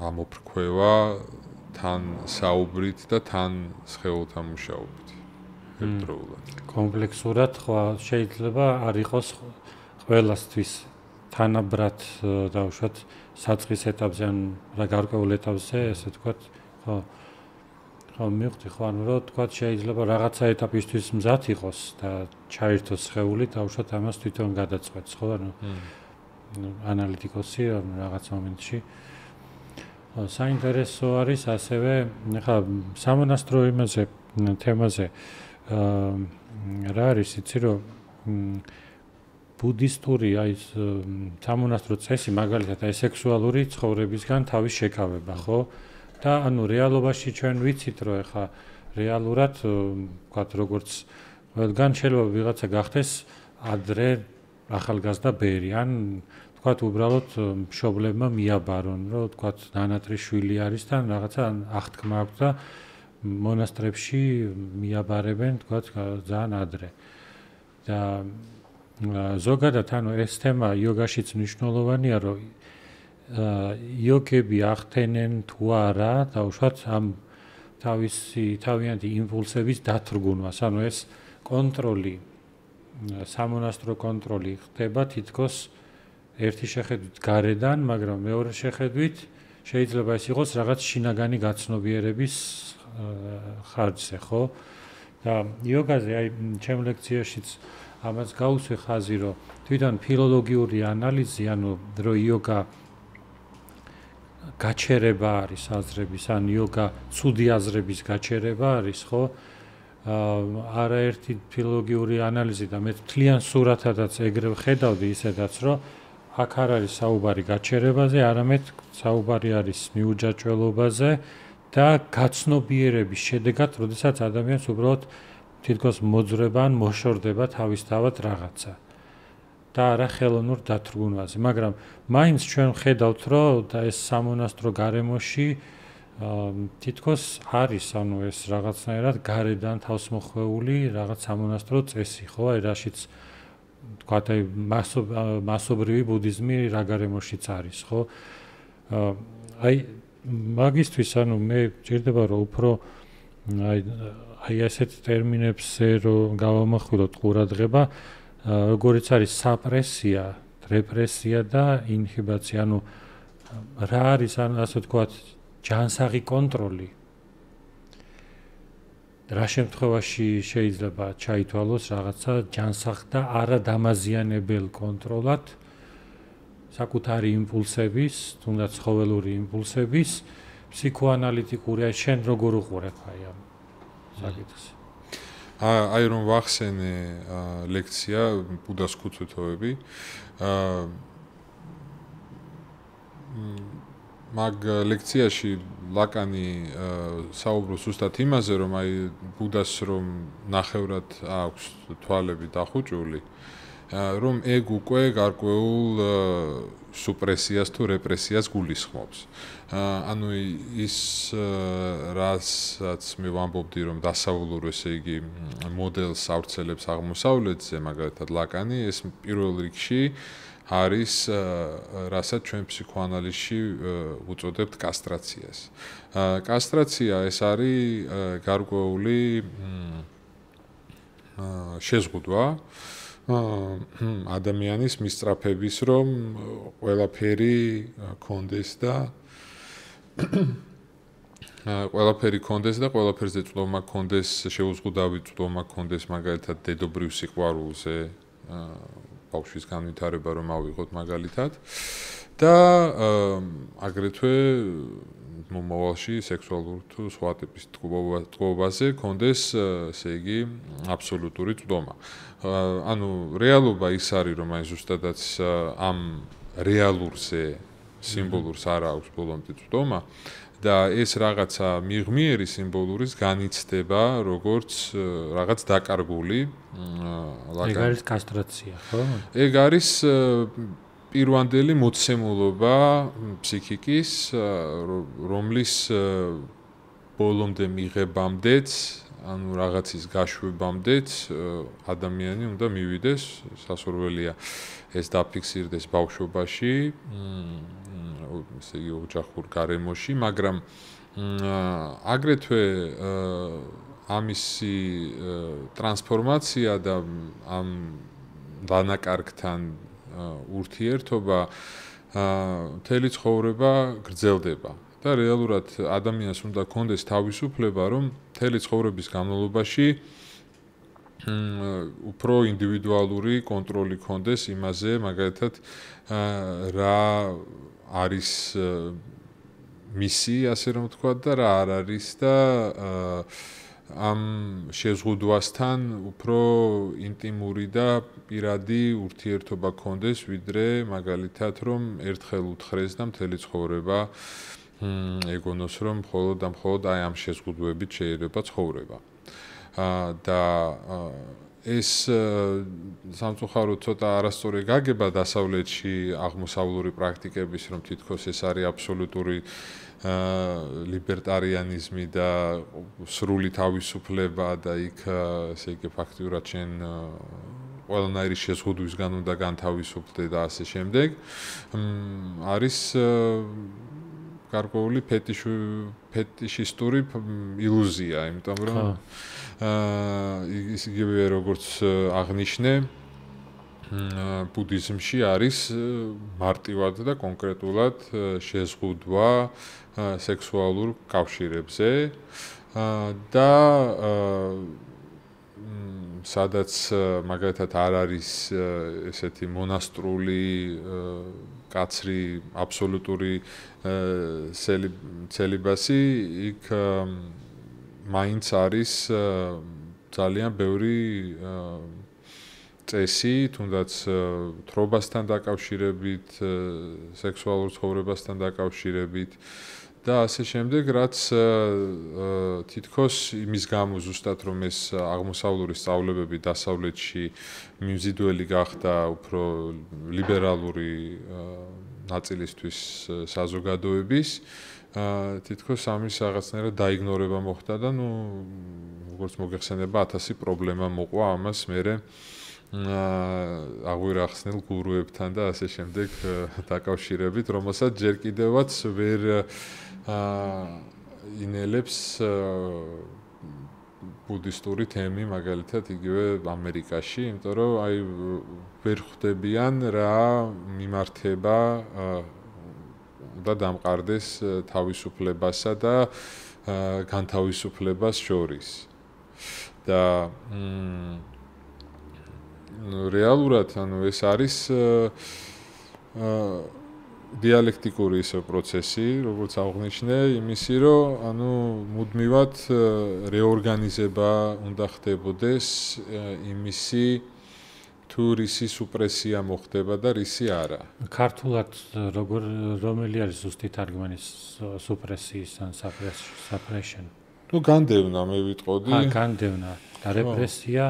ამოფრქვევა თან საუბრით და თან სხეულთან მუშაობით. ერთდროულად. კომპლექსურად ხო შეიძლება არ იყოს ყველასთვის თანაბრად დავუშვათ საწყის ეტაპზე ან რა გარკვეულ ეტაპზე, ესე ვთქვათ, ხო მივხვდი ხო ანუ რომ თქვა შეიძლება რაღაცა ეტაპისთვის მზად იყოს და ჩაერთოს სხეული დავუშვათ ამას თვითონ გადაწყვეტს ხო ანუ ანალიტიკოსი რაღაც მომენტში საინტერესო არის ასევე ხა სამონასტრო იმაზე თემაზე რა არის იცი რომ ბუდისტური აი სამონასტრო წესი მაგალითად აი სექსუალური ცხოვრებისგან თავის შეკავება ხო და ანუ რეალობაში ჩვენ ვიცით რომ ეხა რეალურად ვთქვათ როგორც ყველგან შეიძლება ვიღაცა გახდეს ადრე ახალგაზრდა ბერი ან ვთქვათ უბრალოდ მშობლებმა მიაბარონ რომ ვთქვათ ნანატრის შვილი არის და რაღაცა აღთქმა აქვს და მონასტრებში მიაბარებენ ვთქვათ ძალიან ადრე და ზოგადად ანუ ეს თემა იოგაშიც მნიშვნელოვანია რომ იოგები ახდენენ თუ არა დაუშვათ ამ თავიანთი იმპულსების დათრგუნვას ანუ ეს კონტროლი სამონასტრო კონტროლი ხდება თითქოს ერთი შეხედვით გარედან მაგრამ მეორე შეხედვით შეიძლება ეს იყოს რაღაც შინაგანი გაცნობიერების ხარჯზე ხო და იოგაზე აი ჩემ ლექციაშიც ამას გავუსვი ხაზი რომ თვითონ ფილოლოგიური ანალიზი ანუ რომ იოგა გაჩერება არის აზრების ან იოგა ცუდი აზრების გაჩერება არის ხო არაერთი ფილოლოგიური ანალიზი და მე თლიან სურათადაც ეგრე ვხედავდი ისედაც რომ აქ არ არის საუბარი გაჩერებაზე არამედ საუბარი არის მიუჯაჭველობაზე და გაცნობიერების შედეგად როდესაც ადამიანს უბრალოდ თითქოს მოძრება ან მოშორდება თავისთავად რაღაცა და არა ხელოვნურ დათრგუნვაზე მაგრამ მაინც ჩვენ ვხედავთ რომ და ეს სამონასტრო გარემოში თითქოს არის ანუ ეს რაღაცნაირად გარედან თავსმოხვეული რაღაც სამონასტრო წესი ხო აი რაშიც თქვათ აი მასობრივი ბუდიზმი რა გარემოშიც არის ხო აი მაგისტვის ანუ მე ჭირდება რომ უფრო აი ასეთ ტერმინებზე რომ გავამახვილოთ ყურადღება როგორიც არის საპრესია, რეპრესია და ინჰიბაცია, ანუ რა არის ანუ ასე ვთქვათ ჯანსაღი კონტროლი. რა შემთხვევაში შეიძლება ჩაითვალოს რაღაცა ჯანსაღ და არადამაზიანებელ კონტროლად საკუთარი იმპულსების, თუნდაც ცხოველური იმპულსების ფსიქოანალიტიკური აი შენ როგორ უყურებ აი ამ საკითხს. აი რომ ვახსენე ლექცია ბუდას ქუცუთოები მაგ ლექციაში ლაკანი საუბრობს ზუსტად იმაზე რომ აი ბუდას რომ ნახევრად აქვს თვალები დახუჭული რომ ეგ უკვე გარკვეულ სუპრესიას თუ რეპრესიას გულისხმობს. ანუ ის რასაც მე ვამბობდი რომ დასავლურ ესე იგი მოდელს ავრცელებს აღმოსავლეთზე, მაგალითად ლაკანი, ეს პირველ რიგში არის რასაც ჩვენ ფსიქოანალიზში უწოდებთ კასტრაციას. კასტრაცია ეს არის გარკვეული შეზღუდვა ადამიანის მისწრაფების რომ ყველაფერი კონდეს და ყველაფერზე წვდომა კონდეს, შეუზღუდავი წვდომა კონდეს მაგალითად დედობრივ სიყვარულზე, ბავშვის განვითარება რომ ავიღოთ მაგალითად და აგრეთვე მომავალში სექსუალურ თუ სხვა ტიპის ტკუობაზე კონდეს, ესე იგი, აბსოლუტური წვდომა. ანუ რეალობა ის არის, რომ აი ზუსტადაც ამ რეალურზე სიმბოლურს არ აქვს ბოლომდე წვდომა და ეს რაღაცა მიღმიერი სიმბოლურის განიცდება როგორც რაღაც დაკარგული ეგ არის კასტრაცია, ხო? ეგ არის პირვანდელი მოცემულობა ფსიქიკის, რომლის ბოლომდე მიღებამდეც, ანუ რაღაცის გაშვებამდეც ადამიანი უნდა მივიდეს, სასურველია ეს დაფიქსირდეს ბავშვობაში, ესე იგი ოჯახურ გარემოში, მაგრამ აგრეთვე ამისი ტრანსფორმაცია და ამ დანაკარგთან ურთიერთობა მთელი ცხოვრება გრძელდება და რეალურად ადამიანს უნდა კონდეს თავისუფლება, რომ მთელი ცხოვრების განმავლობაში უფრო ინდივიდუალური კონტროლი კონდეს იმაზე, მაგალითად, რა არის მისი, ასე რომ ვთქვა და რა არ არის და ამ შეზღუდვასთან უფრო ინტიმური და პირადი ურთიერთობა კონდეს, ვიდრე მაგალითად, რომ ერთხელ უთხრეს და მთელი ცხოვრება ეგონოს, რომ მხოლოდ და მხოლოდ აი ამ შეზღუდვებით შეიძლება ცხოვრება. და ეს სამწუხაროდ ცოტა არასწორი გაგება დასავლეთში აღმოსავლური პრაქტიკების, რომ თითქოს ეს არის აბსოლუტური ლიბერტარიანიზმი და სრული თავისუფლება და იქ ესე იგი ფაქტიურად შენ ყველანაირი შეზღუდვისგან უნდა განთავისუფლდე და ასე შემდეგ. არის გარკვეული ფეტიშისტური ილუზია, იმიტომ რომ იგივე როგორც აღნიშნე, ბუდიზმში არის მარტივად და კონკრეტულად შეზღუდვა სექსუალურ კავშირებზე და სადაც მაგალითად არ არის ესეთი მონასტრული კაცრი აბსოლუტური ცელიბასი, იქ მაინც არის ძალიან ბევრი წესი, თუნდაც თრობასთან დაკავშირებით, სექსუალურ ცხოვრებასთან დაკავშირებით და ასე შემდეგ, რაც თითქოს იმის გამო ზუსტად რომ ეს აღმოსავლური სწავლებები დასავლეთში მიმზიდველი გახდა უფრო ლიბერალური ნაწილისთვის საზოგადოების, თითქოს ამის რაღაცნაირად დაიგნორება მოხდა და ნუ როგორც მოგეხსენება 1000 პრობლემა მოყვა ამას მერე აღვირახსნილ გურუებთან და ასე შემდეგ დაკავშირებით, რომელსაც ჯერ კიდევაც ვერ ინელებს ბუდისტური თემი, მაგალითად იგივე ამერიკაში, იმიტომ რომ აი ვერ ხვდებიან რა მიმართება და დამყარდეს თავისუფლებასა და განთავისუფლებას შორის. და რეალურად, ანუ ეს არის დიალექტიკური ისე პროცესი, როგორც აღნიშნე, იმისი, რომ ანუ მუდმივად რეორგანიზება უნდა ხდებოდეს იმისი თუ რისი სუპრესია მოხდება და რისი არა. ქართულად რომელი არის ზუსტი თარგმანი სუპრესიის ან suppression? ნუ განდევნა მე ვიტყოდი. განდევნა და რეპრესია?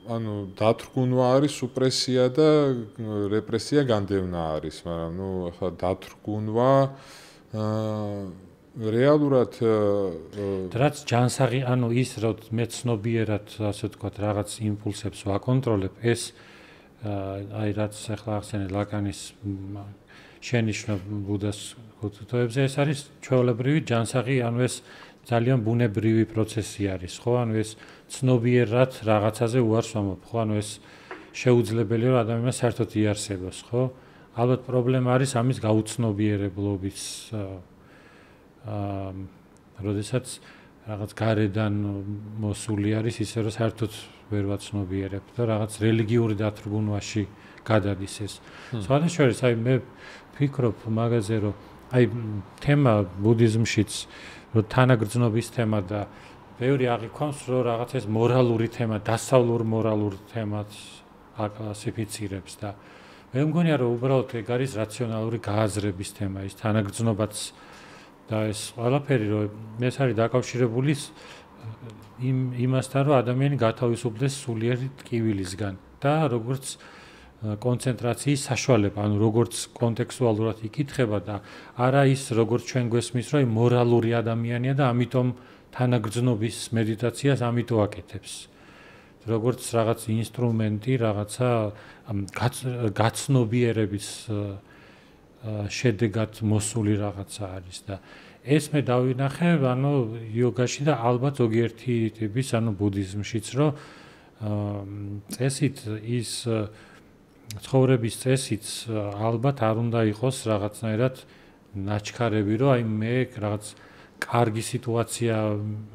ანუ დათრგუნვა არის სუპრესია და რეპრესია განდევნა არის, მაგრამ ნუ ახლა დათრგუნვა რეალურად რაც ჯანსაღი, ანუ ის რომ მე ცნობიერად, ასე ვთქვათ, რაღაც იმპულსებს ვაკონტროლებ, ეს აი რაც ახლა ახსენე ლაკანის შენიშვნა ბუდას კულტურებზე, ეს არის ჩვეულებრივი ჯანსაღი, ანუ ეს ძალიან ბუნებრივი პროცესი არის, ხო? ანუ ეს ცნობიერად რაღაცაზე უარს ვამბობ, ხო? ანუ ეს შეუძლებელია რომ ადამიანმა საერთოდ იარსებოს, ხო? ალბათ პრობლემა არის ამის გაუცნობიერებლობის როდესაც რაღაც გარედან მოსული არის ისე რომ საერთოდ ვერ ვაცნობიერებ და რაღაც რელიგიური დათრგუნვაში გადადის ეს. სხვადასხვა შორის, აი მე ფიქრობ მაგაზე რომ აი თემა ბუდიზმშიც რომ თანაგრძნობის თემა და ბევრი აღიქვამს რომ რაღაც ეს მორალური თემა, დასავლურ მორალურ თემას აკლასიფიცირებს და მე მგონია რომ უბრალოდ ეგ არის რაციონალური გააზრების თემა, ის თანაგრძნობაც და ეს ყველაფერი რომ ეს არის დაკავშირებული იმასთან რომ ადამიანი გათავისუფლდეს სულიერი ტკივილისგან და როგორც კონცენტრაციის საშუალება, ანუ როგორც კონტექსტუალურად იკითხება და არა ის როგორც ჩვენ გვესმის რომ მორალური ადამიანია და ამიტომ თანაგრძნობის მედიტაციას ამიტომ აკეთებს. როგორც რაღაც ინსტრუმენტი, რაღაცა გაცნობიერების შედეგად მოსული რაღაცა არის და ეს მე დავინახე, ანუ იოგაში და ალბათ ზოგიერთი ტიპის, ანუ ბუდიზმშიც, რომ წესით ის ცხოვრების წესიც ალბათ არ უნდა იყოს რაღაცნაირად ნაჩქარები, რომ აი მე რაღაც კარგი სიტუაცია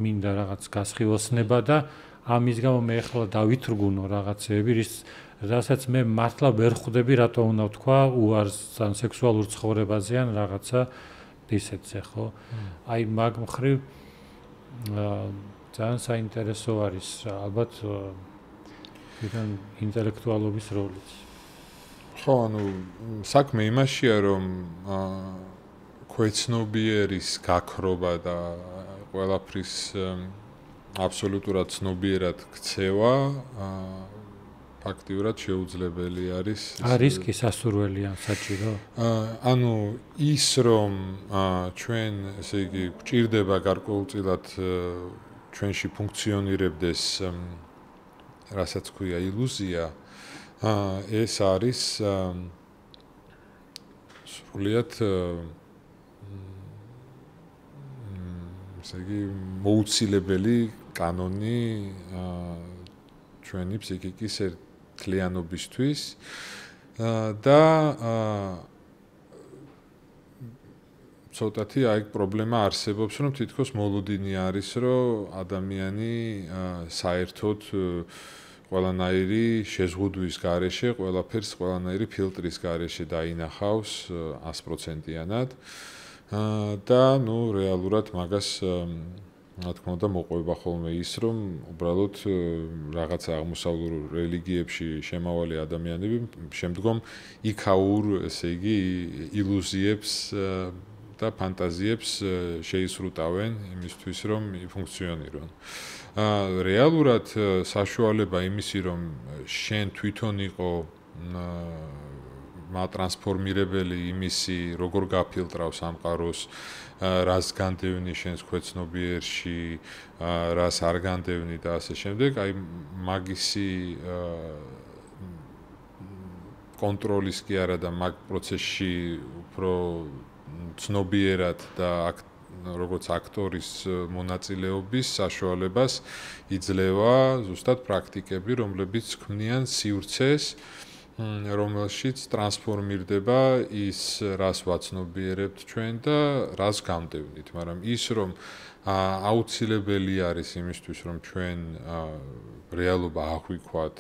მინდა რაღაც გასხივოსნება და ამის გამო მე ახლა დავითრგუნო რაღაცეები, რასაც მე მართლა ვერ ხვდები, რატო უნდა ვთქვა უარს ან სექსუალურ ცხოვრებაზე ან რაღაცა ისეთზე, ხო? აი მაგ მხრივ ძალიან საინტერესო არის ალბათ ინტელექტუალობის როლიც. ხო, ანუ საქმე იმაშია, რომ ქვეცნობიერის გაქრობა და ყველაფრის აბსოლუტურად ცნობიერად ქცევა ფაქტიურად შეუძლებელი არის. არის კი სასურველია საჭირო? ანუ ის რომ ჩვენ, ესე იგი, გვჭირდება გარკვეულწილად ჩვენში ფუნქციონირებდეს რასაც ქვია ილუზია, ეს არის სრულიად ესე იგი მოუცილებელი კანონი ჩვენი ფსიქიკის ერთლიანობისთვის და ცოტათი აი პრობლემა არსებობს, რომ თითქოს მოლოდინი არის, რომ ადამიანი საერთოდ ყველანაირი შეზღუდვის გარეშე, ყველაფერს ყველანაირი ფილტრის გარეშე დაინახავს 100%-იანად და ნუ რეალურად მაგას რა თქმა უნდა მოყვება ხოლმე ის, რომ უბრალოდ რაღაც აღმოსავლურ რელიგიებში შემავალი ადამიანები შემდგომ იქაურ, ესე იგი, ილუზიებს და ფანტაზიებს შეისრუტავენ იმისთვის, რომ იფუნქციონირონ. რეალურად საშუალება იმისი, რომ შენ თვითონ იყო მატრანსფორმირებელი იმისი, როგორ გაფილტრავს სამყაროს, რას განდევნი შენს ქვეცნობიერში, რას არ განდევნი და ასე შემდეგ, აი მაგისი კონტროლის კი არა და მაგ პროცესში უფრო ცნობიერად და როგორც აქტორის მონაწილეობის საშუალებას იძლევა ზუსტად პრაქტიკები, რომლებიც ქმნიან სივრცეს, რომელშიც ტრანსფორმირდება ის, რას ვაცნობიერებთ ჩვენ და რას გამდევნით, მაგრამ ის, რომ აუცილებელი არის იმისთვის, რომ ჩვენ რეალობა აღვიქვათ,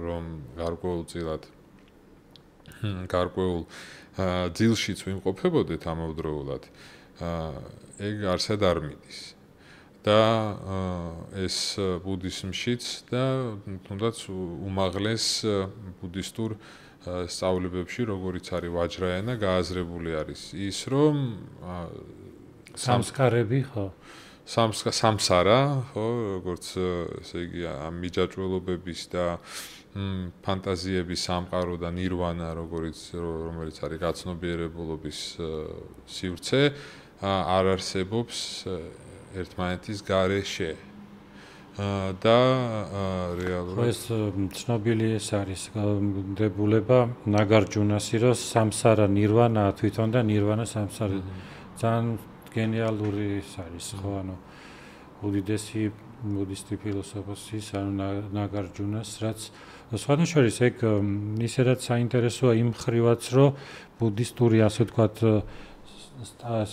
რომ გარკვეულწილად გარკვეულ ძილშიც ვიმყოფებოდეთ ამავდროულად, ეგ არსად არ მიდის. და ეს ბუდიზმშიც და თუნდაც უმაღლეს ბუდისტურ სწავლებებში, როგორიც არის ვაჯრაიანა, გააზრებული არის ის, რომ სამსკარები, ხო? სამსარა, ხო, როგორც ესე იგი, ამ მიჯაჭველობების და ფანტაზიების სამყარო და ნირვანა, რომელიც არის გაცნობიერებულობის სივრცე, არ არსებობს ერთმანეთის გარეშე და რეალურად ეს ცნობილი ეს არის დებულება ნაგარჯუნასი, რომ სამსარა ნირვანაა თვითონ და ნირვანა სამსარა. ძალიან გენიალური ის არის, ხო, ანუ უდიდესი ბუდისტი ფილოსოფოსის, ანუ ნაგარჯუნას, რაც სხვადასხვა ეგ ისედაც საინტერესოა იმ ხრივაც, რომ ბუდისტური ასე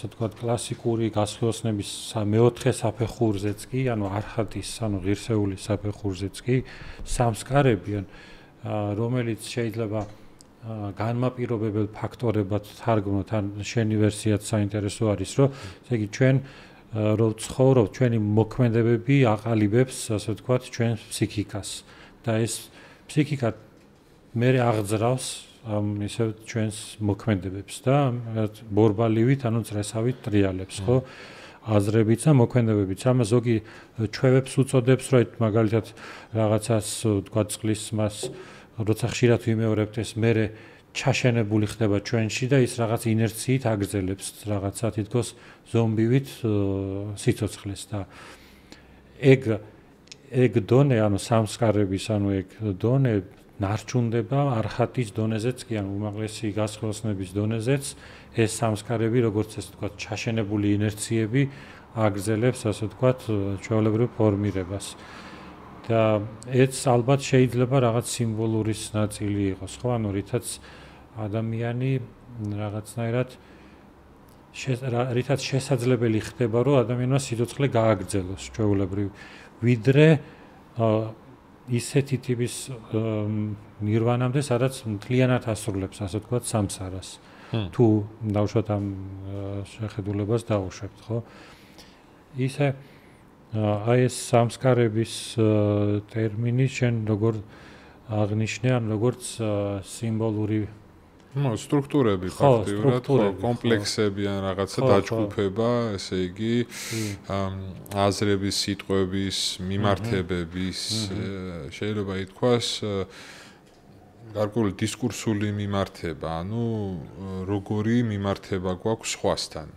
ვთქვათ კლასიკური გასხიოსნების მეოთხე საფეხურზეც კი, ანუ არჰატის, ანუ ღირსეულის საფეხურზეც კი სამსკარები, რომელიც შეიძლება განმაპირობებელ ფაქტორებად თარგმნოთ, ან შენი ვერსიაც საინტერესო არის, რომ ესე იგი ჩვენ რო ცხოვრობ, ჩვენი მოქმედებები აყალიბებს, ასე ვთქვათ, ჩვენს ფსიქიკას და ეს ფსიქიკა მე აღძრავს ისე ჩვენს მოქმედებებს და ბორბალივით, ანუ წრესავით ტრიალებს, ხო? აზრებიც და მოქმედებებიც. ამას ზოგი ჩვევებს უწოდებს, რომ მაგალითად რაღაცას ვთქვათ წყლის მას როცა ხშირად ვიმეორებთ ეს მერე ჩაშენებული ხდება ჩვენში და ის რაღაც ინერციით აგრძელებს რაღაცა თითქოს ზომბივით სიცოცხლეს და ეგ დონე, ანუ სამსკარების, ანუ ეგ დონე ნარჩუნდება არხატის დონეზეც კი, ანუ უმაღლესი გასხლოსნების დონეზეც ეს სამსკარები, როგორც ეს ვთქვათ, ჩაშენებული ინერციები აგრძელებს, ასე ვთქვათ, ჩვეულებრივ ფორმირებას. და ეს ალბათ შეიძლება რაღაც სიმბოლურის ნაწილი იყოს, ხო? ანუ რითაც ადამიანი რაღაცნაირად რითაც შესაძლებელი ხდება, რომ ადამიანმა სიცოცხლე გააგრძელოს ჩვეულებრივ, ვიდრე ისეთი ტიპის ნირვანამდე, სადაც მთლიანად ასრულებს, ასე ვთქვათ, სამსარას. თუ დავუშვათ ამ შეხედულებას დავუშვებთ, ხო? ისე აი ეს სამსკარების ტერმინი შენ როგორ აღნიშნე, ან როგორც სიმბოლური სტრუქტურები ფაქტიურად, კომპლექსები ან რაღაცა დაჯგუფება, ესე იგი აზრების, სიტყვების, მიმართებების, შეიძლება ითქვას გარკვეული დისკურსული მიმართება, ანუ როგორი მიმართება გვაქვს სხვასთან.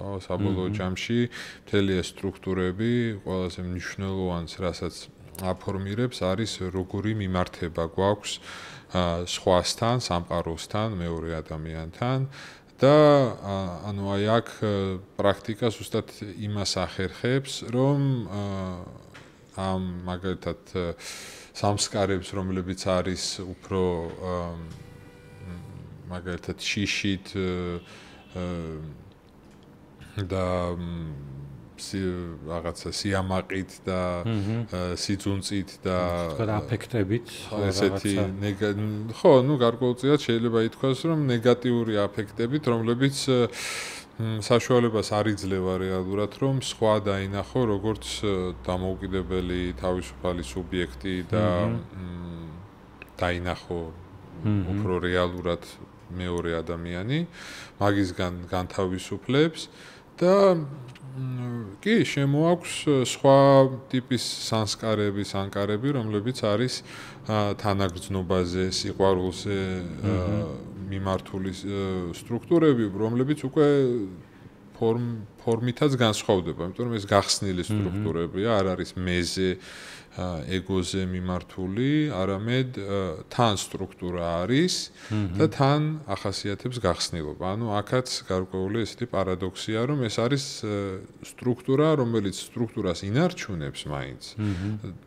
ხო, საბოლოო ჯამში მთელი ეს სტრუქტურები ყველაზე მნიშვნელოვანს, რასაც აფორმირებს, არის როგორი მიმართება გვაქვს სხვასთან, სამყაროსთან, მეორე ადამიანთან და ანუ აი აქ პრაქტიკა ზუსტად იმას ახერხებს, რომ ამ მაგალითად სამსკარებს, რომლებიც არის უფრო მაგალითად შიშით და რაღაცა სიამაყით და სიძუნწით და აფექტებით ესეთი ხო, ну გარკვეულწილად შეიძლება ითქვას, რომ ნეგატიური აფექტებით, რომლებიც საშუალებას არ იძლევა რეალურად, რომ სხვა დაინახო როგორც დამოუკიდებელი თავისუფალი სუბიექტი და დაინახო უფრო რეალურად მეორე ადამიანი, მაგისგან განთავისუფლებს და კი, შემოაქვს სხვა ტიპის სანსკარები, სანკარები, რომლებიც არის თანაგრძნობაზე, სიყვარულზე მიმართული სტრუქტურები, რომლებიც უკვე ფორმითაც განსხვავდება, იმიტომ რომ ეს გახსნილი სტრუქტურებია, არ არის მეზე, ეგოზე მიმართული, არამედ თან სტრუქტურა არის და თან ახასიათებს გახსნილობა. ანუ აქაც გარკვეული ესეთი პარადოქსია, რომ ეს არის სტრუქტურა, რომელიც სტრუქტურას ინარჩუნებს მაინც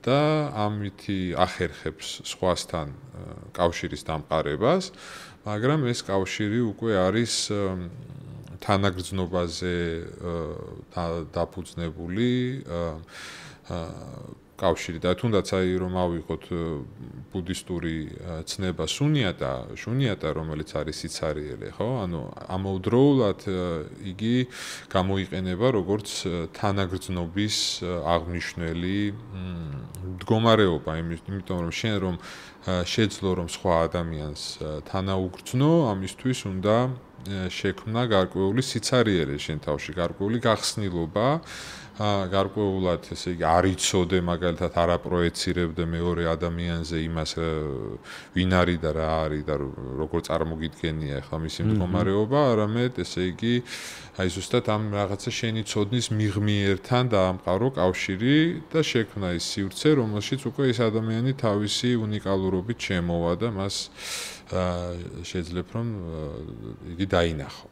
და ამითი ახერხებს სხვასთან კავშირის დამყარებას, მაგრამ ეს კავშირი უკვე არის თანაგრძნობაზე დაფუძნებული კავშირი და თუნდაც აი რომ ავიღოთ ბუდისტური ცნება შუნიატა, რომელიც არის სიცარიელე, ხო? ანუ ამავდროულად იგი გამოიყენება როგორც თანაგრძნობის აღმნიშვნელი მდგომარეობა, იმიტომ რომ შენ რომ შეძლო რომ სხვა ადამიანს თანაუგრძნო, ამისთვის უნდა შექმნა გარკვეული სიცარიელე შენ თავში, გარკვეული გახსნილობა, გარკვეულად ესე იგი არ იცოდე მაგალითად არ აპროეცირებდე მეორე ადამიანზე იმას ვინ არის და რა არის და როგორ წარმოგიდგენია ახლა მისი მდგომარეობა, არამედ ესე იგი აი ზუსტად ამ რაღაცა შენი ცოდნის მიღმიერთან დაამყარო კავშირი და შექმნა ის სივრცე, რომელშიც უკვე ეს ადამიანი თავისი უნიკალურობით შემოვა და მას შეძლებ რომ იგი დაინახო.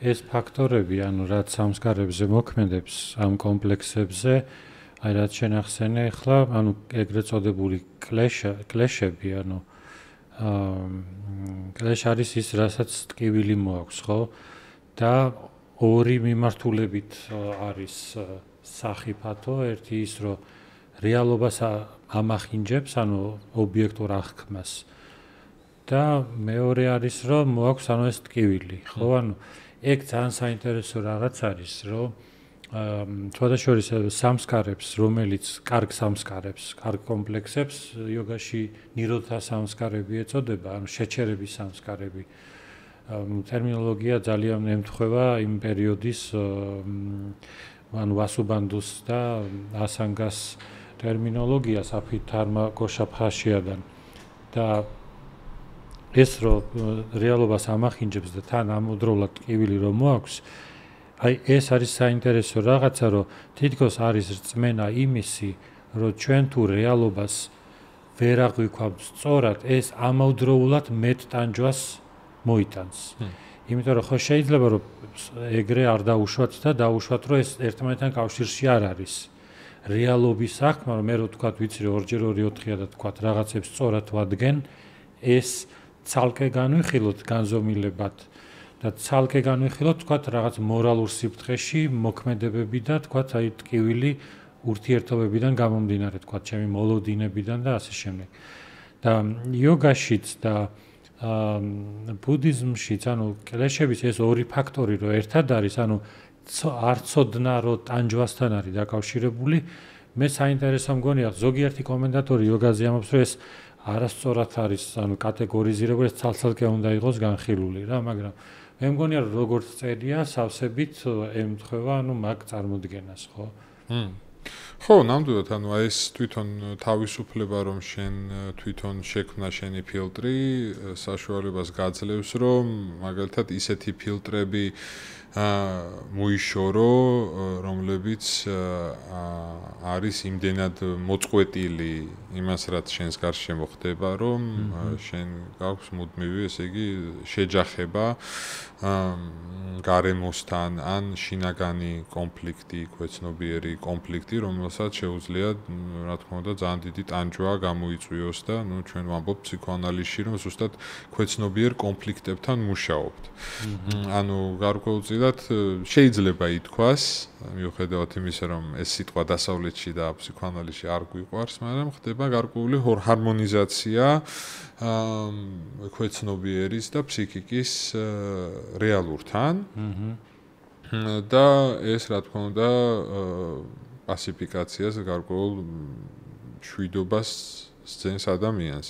ეს ფაქტორები, ანუ რაც სამსკარებზე მოქმედებს, ამ კომპლექსებზე, აი რაც შენახსენე ახლა, ანუ ეგრეთ წოდებული კლეშები, ანუ კლეშ არის ის, რასაც ტკივილი მოაქვს, ხო? და ორი მიმართულებით არის სახიფათო, ერთი ის, რომ რეალობას ამახინჯებს, ანუ ობიექტურ აღქმას და მეორე არის რომ მოაქვს ანუ ეს ტკივილი, ხო? ანუ ეგ ძალიან საინტერესო რაღაც არის, რომ თვალსაჩინო სამსკარებს, რომელიც კარგ სამსკარებს, კარგ კომპლექსებს იოგაში ნიროთა სამსკარები ეწოდება, ანუ შეჩერების სამსკარები. ტერმინოლოგია ძალიან ემთხვევა იმ პერიოდის ანუ ვასუბანდუს და ასანგას ტერმინოლოგიას აფითარმა გოშაფხაშიადან და ეს რომ რეალობას ამახინჯებს და თან ამოდროულად ტკივილი რომ მოაქვს აი ეს არის საინტერესო რაღაცა რომ თითქოს არის რწმენა იმისი რომ ჩვენ თუ რეალობას ვერ აღვიქვამთ სწორად ეს ამავდროულად მეტ ტანჯვას მოიტანს. იმიტომ რომ ხო შეიძლება რომ ეგრე არ დაუშვათ და დაუშვათ რომ ეს ერთმანეთთან კავშირში არ არის. რეალობის საქმე რომ მე რო თქვა ვიცი რომ 2x2 და თქვა რაღაცებს სწორად ვადგენ ეს ცალკე განვიხილოთ განზომილებად და ცალკე განვიხილოთ თქვა რაღაც მორალურ სიფრთხეში მოქმედებები და თქვა აი ტკივილი ურთიერთობებიდან გამომდინარე თქვა ჩემი მოლოდინებიდან და ასე შემდეგ. და იოგაშიც და ბუდიზმშიც ანუ კლეშების ეს ორი ფაქტორი რო ერთად არის ანუ არ ცოდნა რომ ტანჯვასთან არის დაკავშირებული მე საინტერესო მგონია ზოგიერთი კომენტატორი იოგაზე ამბობს რომ ეს არასწორად არის ანუ კატეგორიზირებული ეს ცალ-ცალკე უნდა იყოს განხილული რა მაგრამ მე მგონია რომ როგორც წერია სავსებით ემთხვევა ანუ მაგ წარმოდგენას ხო ხო, ნამდვილად, ანუ ეს თვითონ თავისუფლება რომ შენ თვითონ შექმნა შენი ფილტრი საშუალებას გაძლევს რომ მაგალითად ისეთი ფილტრები მოიშორო რომლებიც არის იმდენად მოწყვეტილი იმას რაც შენს გარშემო ხდება რომ შენ გაქვს მუდმივი ესე იგი შეჯახება გარემოსთან ან შინაგანი კონფლიქტი, ქვეცნობიერი კონფლიქტი, რომელსაც შეუძლია, რა თქმა უნდა, ძალიან დიდი ტანჯვა გამოიწვიოს და, ну, ჩვენ ვამბობთ ფსიქოანალიზში, რომ ზუსტად ქვეცნობიერ კონფლიქტებთან მუშაობთ. ანუ გარკვეულწილად შეიძლება ითქვას, მიუხედავად იმისა, რომ ეს სიტყვა დასავლეთში და ფსიქოანალიზში არ გვიყვარს, მაგრამ ხდება გარკვეული ჰარმონიზაცია ქვეცნობიერის და ფსიქიკის რეალურთან. და ეს რა თქმა უნდა პასიფიკაციას გარკვეულ შვიდობას სცემს ადამიანს.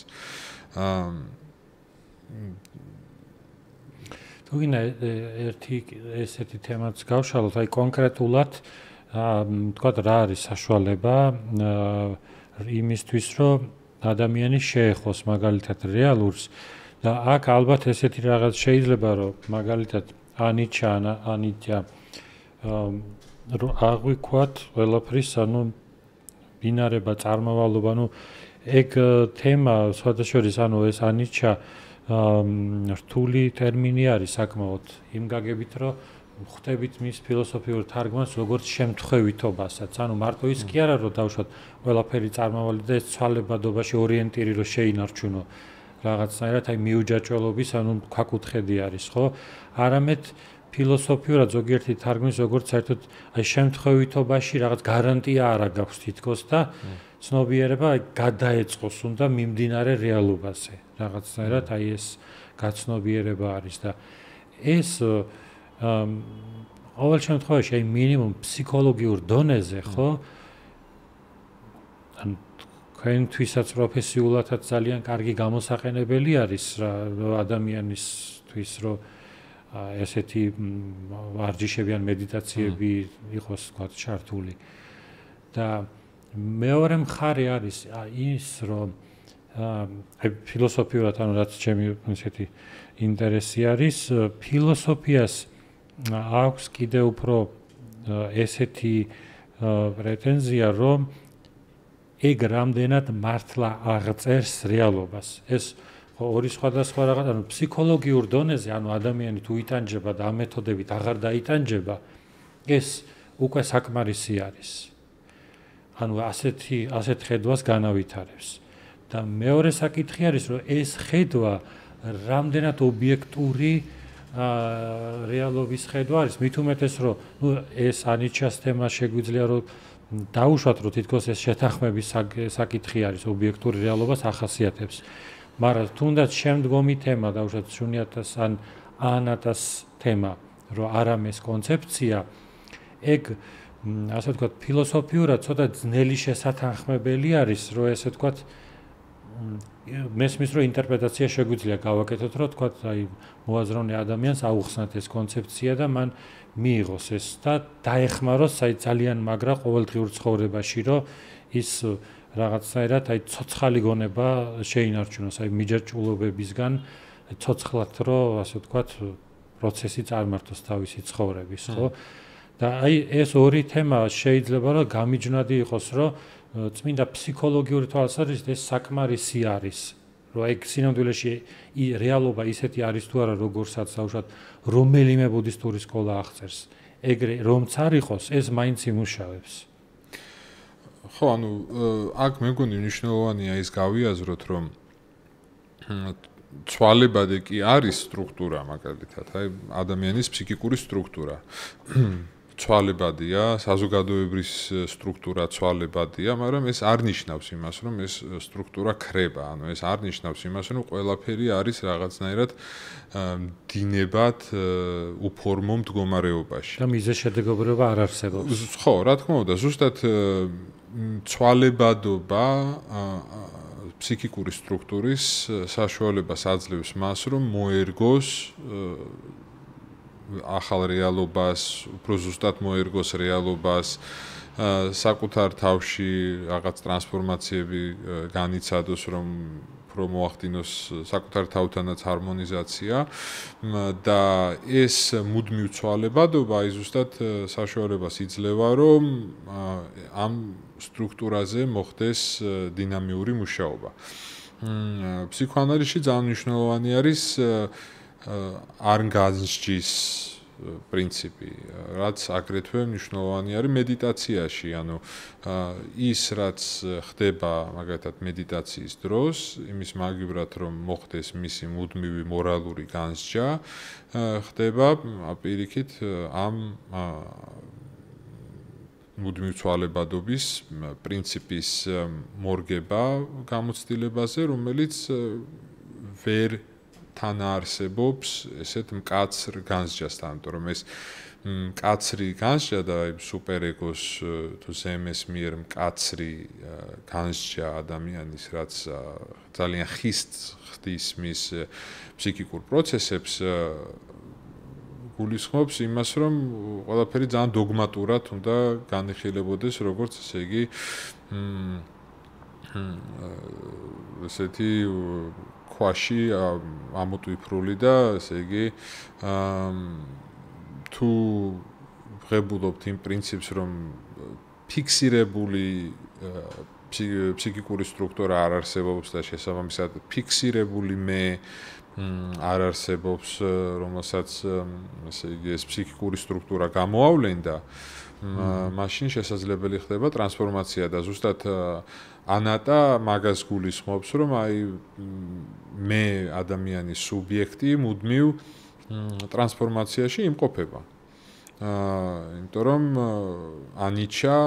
თუ გინდა ერთი ესეთი თემაც გავშალოთ, აი კონკრეტულად თქვა რა არის საშუალება იმისთვის, რომ ადამიანი შეეხოს მაგალითად რეალურს და აქ ალბათ ესეთი რაღაც შეიძლება რომ მაგალითად ანიჩა რომ აღვიქვათ ყველაფრის ანუ ბინარება წარმავალობა ანუ ეგ თემა სხვადასხვა ანუ ეს ანიჩა რთული ტერმინი არის საკმაოდ იმ გაგებით რომ ხვდებით მის ფილოსოფიურ თარგმანს როგორც შემთხვევითობასაც ანუ მარტო ის კი არა რომ დავშვათ ყველაფერი წარმავალი და ეს ცვალებადობაში ორიენტირი რომ შეინარჩუნო რაღაცნაირად აი მიუჯაჭველობის ანუ ქვაკუთხედი არის ხო არამედ ფილოსოფიურად ზოგიერთი თარგმნის როგორც საერთოდ აი შემთხვევითობაში რაღაც გარანტია არ აქვს თითქოს და ცნობიერება აი გადაეწყოს უნდა მიმდინარე რეალობაზე რაღაცნაირად აი ეს გაცნობიერება არის და ეს ყოველ შემთხვევაში აი მინიმუმ ფსიქოლოგიურ დონეზე ხო ან თქვენთვისაც პროფესიულადაც ძალიან კარგი გამოსაყენებელი არის რა ადამიანისთვის რომ ესეთი ვარჯიშები ან მედიტაციები იყოს თქვა ჩართული და მეორე მხარე არის ის რომ აი ფილოსოფიურად ანუ რაც ჩემი ესეთი ინტერესი არის ფილოსოფიას აქვს კიდე უფრო ესეთი პრეტენზია რომ ეგ რამდენად მართლა აღწერს რეალობას ეს ორი სხვადასხვა რაღაც ანუ ფსიქოლოგიურ დონეზე ანუ ადამიანი თუ იტანჯება და ამ მეთოდებით აღარ დაიტანჯება ეს უკვე საკმარისი არის ანუ ასეთ ხედვას განავითარებს და მეორე საკითხი არის რომ ეს ხედვა რამდენად ობიექტური რეალობის ხედვა არის მით უმეტეს რომ ნუ ეს ანიჩას თემა შეგვიძლია რომ დაუშვათ რომ თითქოს ეს შეთანხმების საკითხი არის ობიექტური რეალობას ახასიათებს მაგრამ თუნდაც შემდგომი თემა და უშუალოდ შუნიათას ან ანატას თემა, რომ არამეს კონცეფცია, ეგ ასე ვთქვათ, ფილოსოფიურად ცოტა ძნელი შესათანხმებელი არის, რომ ესე ვთქვათ, მესმის რომ ინტერპრეტაცია შეგვიძლია გავაკეთოთ, რომ ვთქვათ, აი მოაზროვნე ადამიანს აუხსნათ ეს კონცეფცია და მან მიიღოს ეს და დაეხმაროს აი ძალიან მაგრა ყოველდღიურ ცხოვრებაში, რომ ის რაღაცნაირად აი ცოცხალი გონება შეინარჩუნოს, აი მიჯაჭულობებისგან ცოცხლად რომ ასე ვთქვათ, პროცესი წარმართოს თავისი ცხოვრების, ხო? და აი ეს ორი თემა შეიძლება რომ გამიჯნადი იყოს, რომ წმინდა ფსიქოლოგიური თვალსაზრისით ეს საკმარისი არის, რომ ეგ სინამდვილეში რეალობა ისეთი არის თუ არა, როგორცაც დაუშვათ რომელიმე ბუდისტური სკოლა აღწერს. ეგრე რომც არ იყოს, ეს მაინც იმუშავებს. ხო, ანუ აქ მე მგონი მნიშვნელოვანია ის გავიაზროთ, რომ ცვალებადი კი არის სტრუქტურა მაგალითად, აი ადამიანის ფსიქიკური სტრუქტურა. ცვალებადია, საზოგადოებრივი სტრუქტურა ცვალებადია, მაგრამ ეს არ ნიშნავს იმას, რომ ეს სტრუქტურა ქრება, ანუ ეს არ ნიშნავს იმას, რომ ყველაფერი არის რაღაცნაირად დინებად უფორმო მდგომარეობაში. და მიზეზშედეგობრივება არ არსებობს. ხო, რა თქმა უნდა, ზუსტად ცვალებადობა ფსიქიკური სტრუქტურის საშუალებას აძლევს მას, რომ მოერგოს ახალ რეალობას, უფრო ზუსტად მოერგოს რეალობას, საკუთარ თავში რაღაც ტრანსფორმაციები განიცადოს, რომ უფრო მოახდინოს საკუთარ თავთანაც ჰარმონიზაცია და ეს მუდმივ ცვალებადობა აი ზუსტად საშუალებას იძლევა, რომ ამ სტრუქტურაზე მოხდეს დინამიური მუშაობა. ფსიქოანალიზში ძალიან მნიშვნელოვანი არის არგაზმის პრინციპი, რაც აგრეთვე მნიშვნელოვანი არის მედიტაციაში, ანუ ის რაც ხდება მაგალითად მედიტაციის დროს, იმის მაგივრად რომ მოხდეს მისი მუდმივი მორალური განსჯა, ხდება პირიქით ამ მუდმივ ცვალებადობის პრინციპის მორგება გამოცდილებაზე, რომელიც ვერ თანაარსებობს ესეთ მკაცრ განსჯასთან, იმიტომ რომ ეს მკაცრი განსჯა და სუპერეგოს თუ ზემეს მიერ მკაცრი განსჯა ადამიანის, რაც ძალიან ხისტ ხდის მის ფსიქიკურ პროცესებს, გულისხმობს იმას, რომ ყველაფერი ძალიან დოგმატურად უნდა განიხილებოდეს, როგორც ესე იგი ესეთი ქვაში ამოტვიფრული და ესე იგი თუ ღებულობთ იმ პრინციპს, რომ ფიქსირებული ფსიქიკური სტრუქტურა არ არსებობს და შესაბამისად ფიქსირებული მე არ არსებობს, რომელსაც ესე იგი ეს ფსიქიკური სტრუქტურა გამოავლენდა, მაშინ შესაძლებელი ხდება ტრანსფორმაცია და ზუსტად ანატა მაგას გულისხმობს, რომ აი მე ადამიანის სუბიექტი მუდმივ ტრანსფორმაციაში იმყოფება. იმიტომ რომ ანიჩა,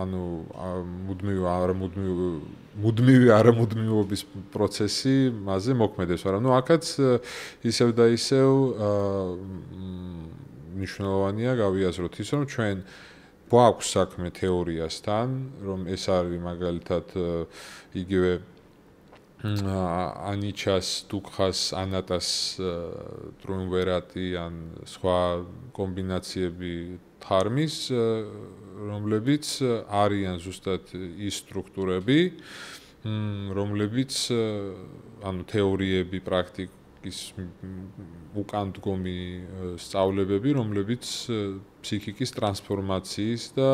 ანუ მუდმივი არამუდმივობის პროცესი მასზე მოქმედებს, მაგრამ აქაც ისევ და ისევ მნიშვნელოვანია გავიაზროთ ის, რომ ჩვენ გვაქვს საქმე თეორიასთან, რომ ეს არის მაგალითად იგივე ანიჩას, დუქხას, ანატას ტრიუმვირატი ან სხვა კომბინაციები თარმის, რომლებიც არიან ზუსტად ის სტრუქტურები, რომლებიც ანუ თეორიები, პრაქტიკის უკანდგომი სწავლებები, რომლებიც ფსიქიკის ტრანსფორმაციის და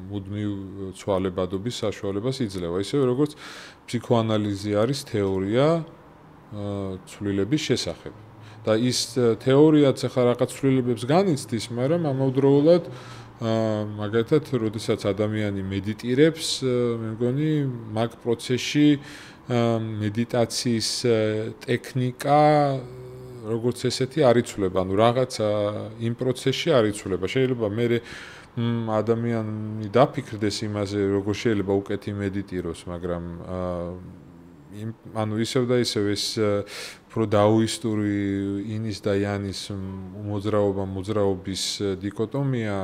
მუდმივ ცვალებადობის საშუალებას იძლევა. ისევე როგორც ფსიქოანალიზი არის თეორია ცვლილების შესახებ. და ის თეორიაც ახლა რაღაც ცვლილებებს განიცდის, მაგრამ ამავდროულად მაგალითად, როდესაც ადამიანი მედიტირებს, მე მგონი მაგ პროცესში მედიტაციის ტექნიკა როგორც ესეთი არ იცვლება, ანუ რაღაცა იმ პროცესში არ იცვლება. შეიძლება მე ადამიანი დაფიქრდეს იმაზე, როგორ შეიძლება უკეთ იმედიტიროს, მაგრამ ანუ ისევ და ისევ ეს უფრო დაუისტური ინის და იანის მოძრაობის დიკოტომია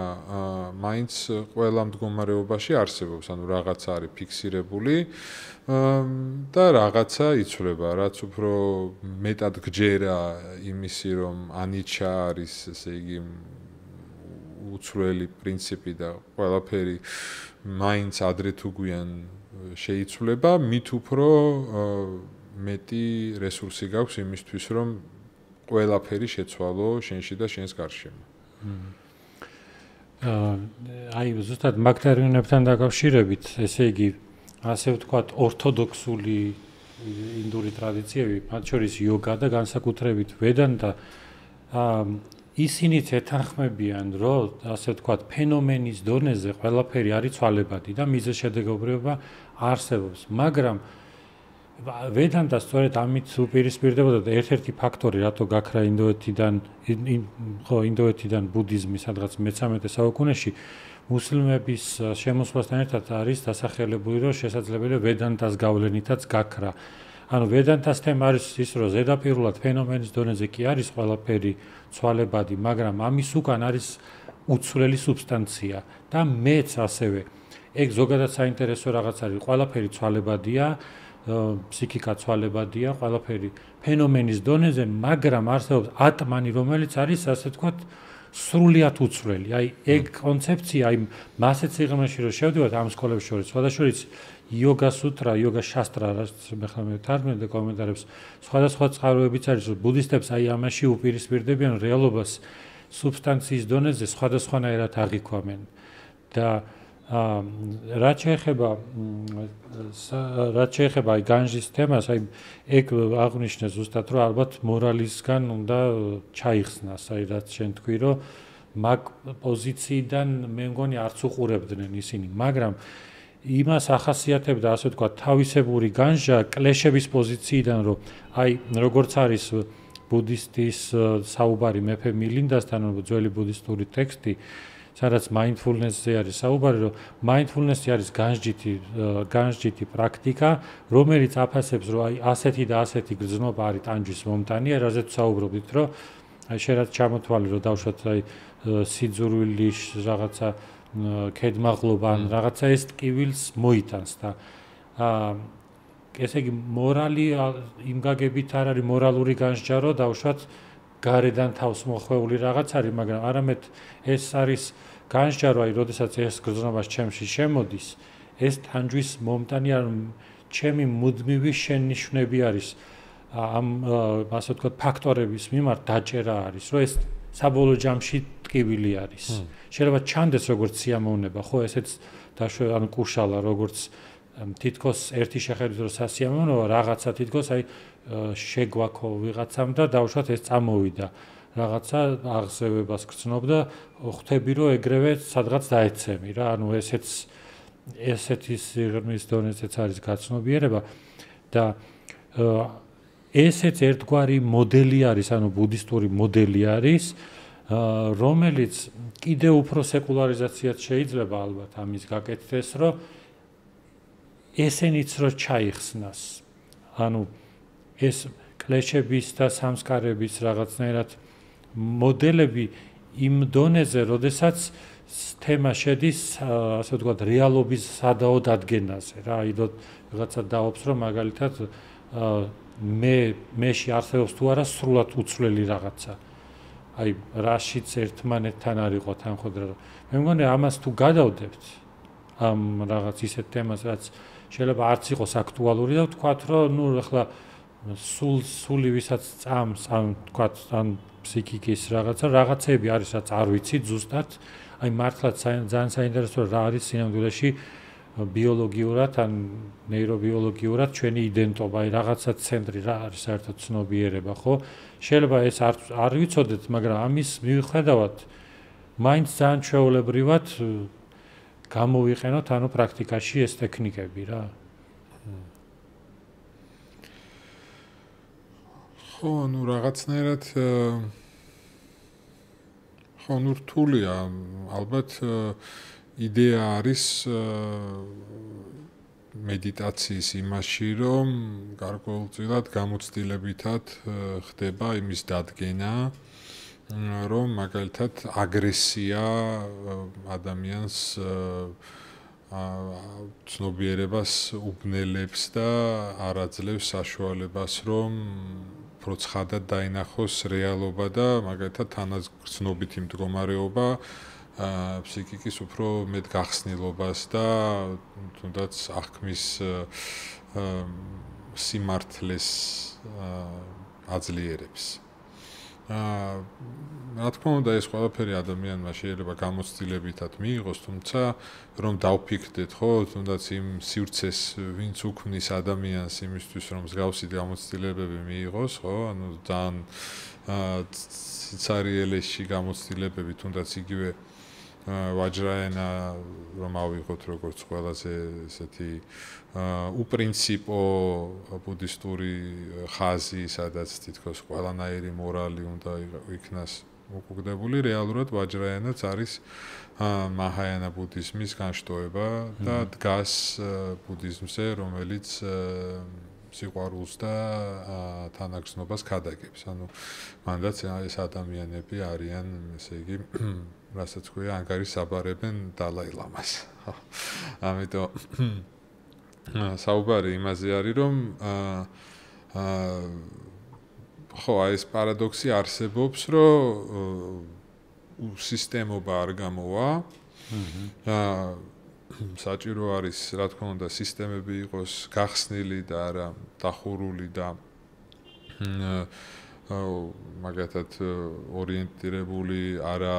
მაინც ყველა მდგომარეობაში არსებობს, ანუ რაღაცა არის ფიქსირებული და რაღაცა იცვლება, რაც უფრო მეტად გჯერა იმისი, რომ ანიჩა არის, ესე იგი, უცვლელი პრინციპი და ყველაფერი მაინც ადრე თუ გვიან შეიცვლება, მით უფრო მეტი რესურსი გაქვს იმისთვის, რომ ყველაფერი შეცვალო შენში და შენს გარშემო. აი, ზუსტად მაგდარიონებთან დაკავშირებით, ესე იგი, ასე ვთქვათ, ორთოდოქსული ინდური ტრადიციები, მათ შორის იოგა და განსაკუთრებით ვედანტა, ისინიც ეთანხმებიან, რომ ასე ვთქვათ, ფენომენის დონეზე ყველაფერი არის ცვალებადი და მიზეზშედეგობრივობა არსებობს, მაგრამ ვედანტა სწორედ ამით უპირისპირდებოდა და ერთ-ერთი ფაქტორი, რატო გაქრა ინდოეთიდან ბუდიზმი სადღაც მე-13 საუკუნეში მუსლიმების შემოსვლასთან ერთად არის დასახელებული, რომ შესაძლებელია ვედანტას გავლენითაც გაქრა. ანუ ვედანტას თემა არის ის, რომ ზედაპირულად ფენომენის დონეზე კი არის ყველაფერი ცვალებადი, მაგრამ ამის უკან არის უცვლელი სუბსტანცია და მეც ასევე. ეგ ზოგადად საინტერესო რაღაც არის, ყველაფერი ცვალებადია, ფსიქიკა ცვალებადია, ყველაფერი ფენომენის დონეზე, მაგრამ არსებობს ატმანი, რომელიც არის, ასე ვთქვათ, სრულიად უცვლელი. აი, ეგ კონცეფცია, აი, მასეც სიღრმეში რომ შევდივართ ამ სკოლებს შორის, სხვადასხვა იოგა სუტრა, იოგა შასტრა, რაც ახლა მე თარგმნები და კომენტარებს, სხვადასხვა წყაროებიც არის, რომ ბუდისტებს აი ამაში უპირისპირდებიან რეალობას სუბსტანციის დონეზე სხვადასხვანაირად აღიქვამენ. და რაც შეეხება აი განჯის თემას, აი ეგ აღნიშნე ზუსტად, რომ ალბათ მორალისგან უნდა ჩაიხსნას, აი რაც შენ თქვი, რომ მაგ პოზიციიდან მე მგონი არც უყურებდნენ ისინი, მაგრამ იმას ახასიათებდა, ასე ვთქვათ, თავისებური განჯა კლეშების პოზიციიდან, რომ აი როგორც არის ბუდისტის საუბარი მეფე მილინდასთან, ძველი ბუდისტური ტექსტი, სადაც mindfulness-ზე არის საუბარი, რომ mindfulness-ი არის განჯითი პრაქტიკა, რომელიც აფასებს, რომ აი ასეთი და ასეთი გრძნობა არის ტანჯვის მომტანია, რაზეც საუბრობდით, რომ აი შენ რაც ჩამოთვალე, რომ დავუშვათ აი სიძულვილის რაღაცა ქედმაღლობა ან რაღაცა ეს ტკივილს მოიტანს და ესე იგი მორალი იმ გაგებით არ არის მორალური განსჯა, რომ დავუშვათ გარედან თავს მოხვეული რაღაც არის, მაგრამ არამედ ეს არის განსჯა, რომ აი როდესაც ეს გრძნობა ჩემში შემოდის, ეს ტანჯვის მომტანი არ ჩემი მუდმივი შენიშვნები არის ამ ასე ვთქვათ ფაქტორების მიმართ დაჭერა არის, რომ ეს საბოლოო ჯამში ტკივილი არის. შეიძლება ჩანდეს როგორც სიამოვნება, ხო, ესეც დაშვება, ანუ კუშალა, როგორც თითქოს ერთი შეხედვით რომ სასიამოვნოა, რაღაცა თითქოს აი შეგვაქო ვიღაცამ და დავუშვათ ეს წამოვიდა. რაღაცა აღზევებას გრძნობდა, ხვდები რომ ეგრევე სადღაც დაეცემი რა, ანუ ესეთი სიღრმის დონეზეც არის გაცნობიერება და ესეც ერთგვარი მოდელი არის, ანუ ბუდისტური მოდელი არის, რომელიც კიდევ უფრო სეკულარიზაციაც შეიძლება ალბათ ამის გაკეთდეს, რომ ესენიც რო ჩაიხსნას. ანუ ეს კლეშების და სამსკარების რაღაცნაირად მოდელები იმ დონეზე, როდესაც თემა შედის, ასე ვთქვათ, რეალობის სადაო დადგენაზე რა, აი რაღაცა დაობს, რომ მაგალითად მეში არსებობს თუ არა სრულად უცვლელი რაღაცა. აი რაშიც ერთმანეთთან არ იყო თანხმდრა. მე მგონი ამას თუ გადავდებთ ამ რაღაც ისეთ თემას, რაც შეიძლება არც იყოს აქტუალური და ვთქვათ, რომ ნუ ახლა სული ვისაც წამს, ან ვთქვათ, ან ფსიქიკის რაღაცები არის, რაც არ ვიცით ზუსტად. აი მართლაც ძალიან საინტერესოა რა არის სინამდვილეში ბიოლოგიურად ან ნეირობიოლოგიურად ჩვენი იდენტობა, აი რაღაცა ცენტრი რა არის საერთოდ ცნობიერება, ხო? შეიძლება ეს არ ვიცოდეთ, მაგრამ ამის მიუხედავად მაინც ძალიან ჩვეულებრივად გამოვიყენოთ ანუ პრაქტიკაში ეს ტექნიკები რა. ხო, ну რაღაცნაირად ხო, ну რთულია, ალბათ იდეა არის მედიტაციის იმაში, რომ გარკვეულწილად გამოცდილებითად ხდება იმის დადგენა, რომ მაგალითად აგრესია ადამიანს ცნობიერებას უბნელებს და არ აძლევს საშუალებას, რომ უფრო ცხადად დაინახოს რეალობა და მაგალითად თანაგრძნობითი მდგომარეობა ფსიქიკის უფრო მეტ გახსნილობას და თუნდაც აღქმის სიმართლეს აძლიერებს. რა თქმა უნდა, ეს ყველაფერი ადამიანმა შეიძლება გამოცდილებითად მიიღოს, თუმცა რომ დავფიქრდეთ, ხო, თუნდაც იმ სივრცეს, ვინც უქმნის ადამიანს იმისთვის, რომ მსგავსი გამოცდილებები მიიღოს, ხო, ანუ ძალიან ციცარიელეში გამოცდილებები, თუნდაც იგივე ვაჯრაენა რომ ავიღოთ როგორც ყველაზე ესეთი უპრინციპო ბუდისტური ხაზი, სადაც თითქოს ყველანაირი მორალი უნდა იქნას უკუგდებული, რეალურად ვაჯრაენაც არის მაჰაიანა ბუდიზმის განშტოება და დგას ბუდიზმზე, რომელიც სიყვარულს და თანაგრძნობას ქადაგებს. ანუ მანდაც ეს ადამიანები არიან, ესე იგი, რასაც ქვია, ანგარის აბარებენ დალაი ლამას. ამიტომ საუბარი იმაზე არის, რომ ხო, ეს პარადოქსი არსებობს, რომ სისტემობა არ გამოვა. საჭირო არის, რა თქმა უნდა, სისტემები იყოს გახსნილი და არა დახურული და მაგათად ორიენტირებული არა